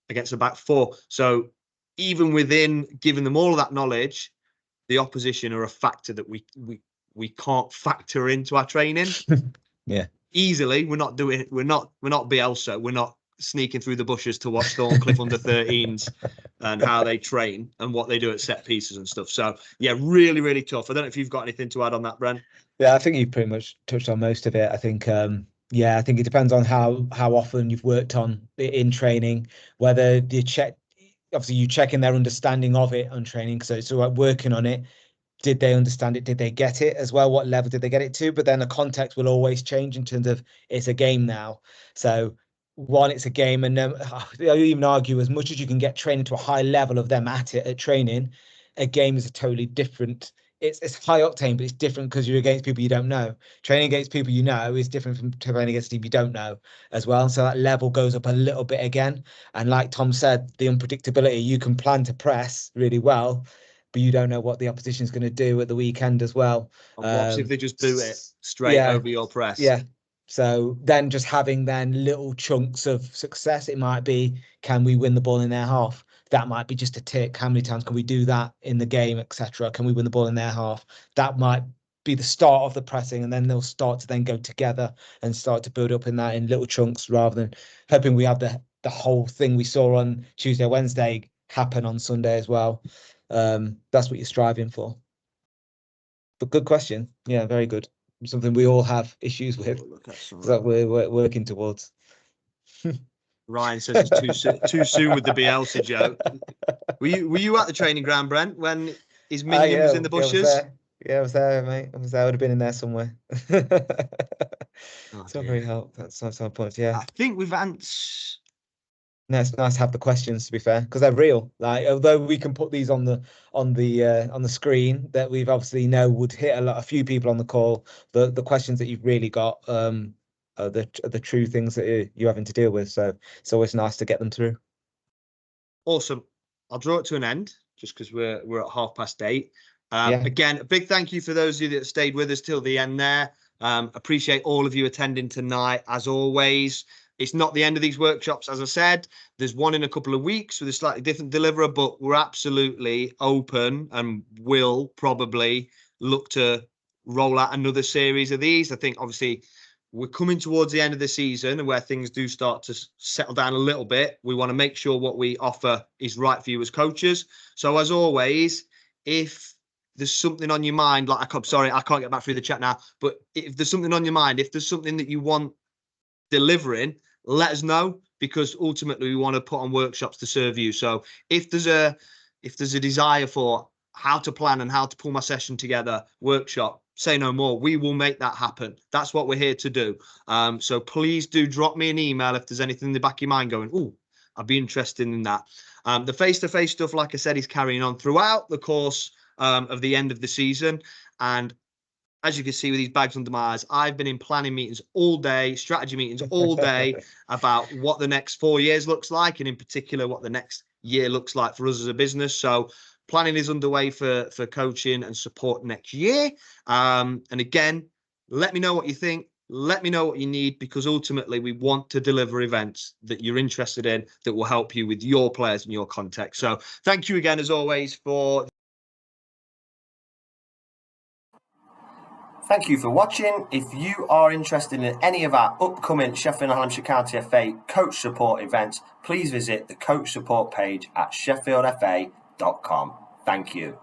against a back 4. So even within giving them all of that knowledge, the opposition are a factor that we can't factor into our training. Yeah, easily. We're not Bielsa. We're not sneaking through the bushes to watch Thorncliffe under 13s and how they train and what they do at set pieces and stuff. So yeah, really, really tough. I don't know if you've got anything to add on that, Bren. Yeah, I think you pretty much touched on most of it. I think I think it depends on how often you've worked on it in training, whether you check. Obviously, you check in their understanding of it on training, so it's about working on it. Did they understand it? Did they get it as well? What level did they get it to? But then the context will always change in terms of it's a game now. So one, it's a game, and I even argue as much as you can get training to a high level of them at it at training, a game is a totally different. It's high octane, but it's different because you're against people you don't know. Training against people you know is different from training against people you don't know as well. So that level goes up a little bit again. And like Tom said, the unpredictability, you can plan to press really well, but you don't know what the opposition is going to do at the weekend as well. And what if they just boot it straight over your press? Yeah. So then just having then little chunks of success, it might be, can we win the ball in their half? That might be just a tick. How many times can we do that in the game, etc.? Can we win the ball in their half? That might be the start of the pressing, and then they'll start to then go together and start to build up in that in little chunks rather than hoping we have the whole thing we saw on Tuesday, Wednesday happen on Sunday as well. That's what you're striving for. But good question. Yeah, very good. Something we all have issues with that we're working towards. Ryan says it's too soon with the Bielsa joke. Were you at the training ground, Brent, when his minion was in the bushes? I was there, mate. I was there. I would have been in there somewhere. Oh, so very helpful. That's some points. Yeah. I think we've answered. No, it's nice to have the questions, to be fair, because they're real. Like, although we can put these on the screen, that we've obviously know would hit a few people on the call. The questions that you've really got are the true things that you're having to deal with. So it's always nice to get them through. Awesome. I'll draw it to an end just because we're at 8:30. Again, a big thank you for those of you that stayed with us till the end there. Appreciate all of you attending tonight, as always. It's not the end of these workshops, as I said. There's one in a couple of weeks with a slightly different deliverer, but we're absolutely open and will probably look to roll out another series of these. I think, obviously, we're coming towards the end of the season and where things do start to settle down a little bit. We want to make sure what we offer is right for you as coaches. So, as always, if there's something on your mind, like, I'm sorry, I can't get back through the chat now, but if there's something on your mind, if there's something that you want delivering, let us know, because ultimately we want to put on workshops to serve you. So if there's a desire for how to plan and how to pull my session together workshop, say no more. We will make that happen. That's what we're here to do. So please do drop me an email if there's anything in the back of your mind going, oh, I'd be interested in that. The face-to-face stuff, like I said, is carrying on throughout the course of the end of the season. And as you can see with these bags under my eyes, I've been in planning meetings all day, strategy meetings all day about what the next 4 years looks like, and in particular, what the next year looks like for us as a business. So planning is underway for coaching and support next year. And again, let me know what you think. Let me know what you need, because ultimately we want to deliver events that you're interested in that will help you with your players and your context. So thank you again, as always, for... Thank you for watching. If you are interested in any of our upcoming Sheffield and Hampshire County FA coach support events, please visit the coach support page at sheffieldfa.com. Thank you.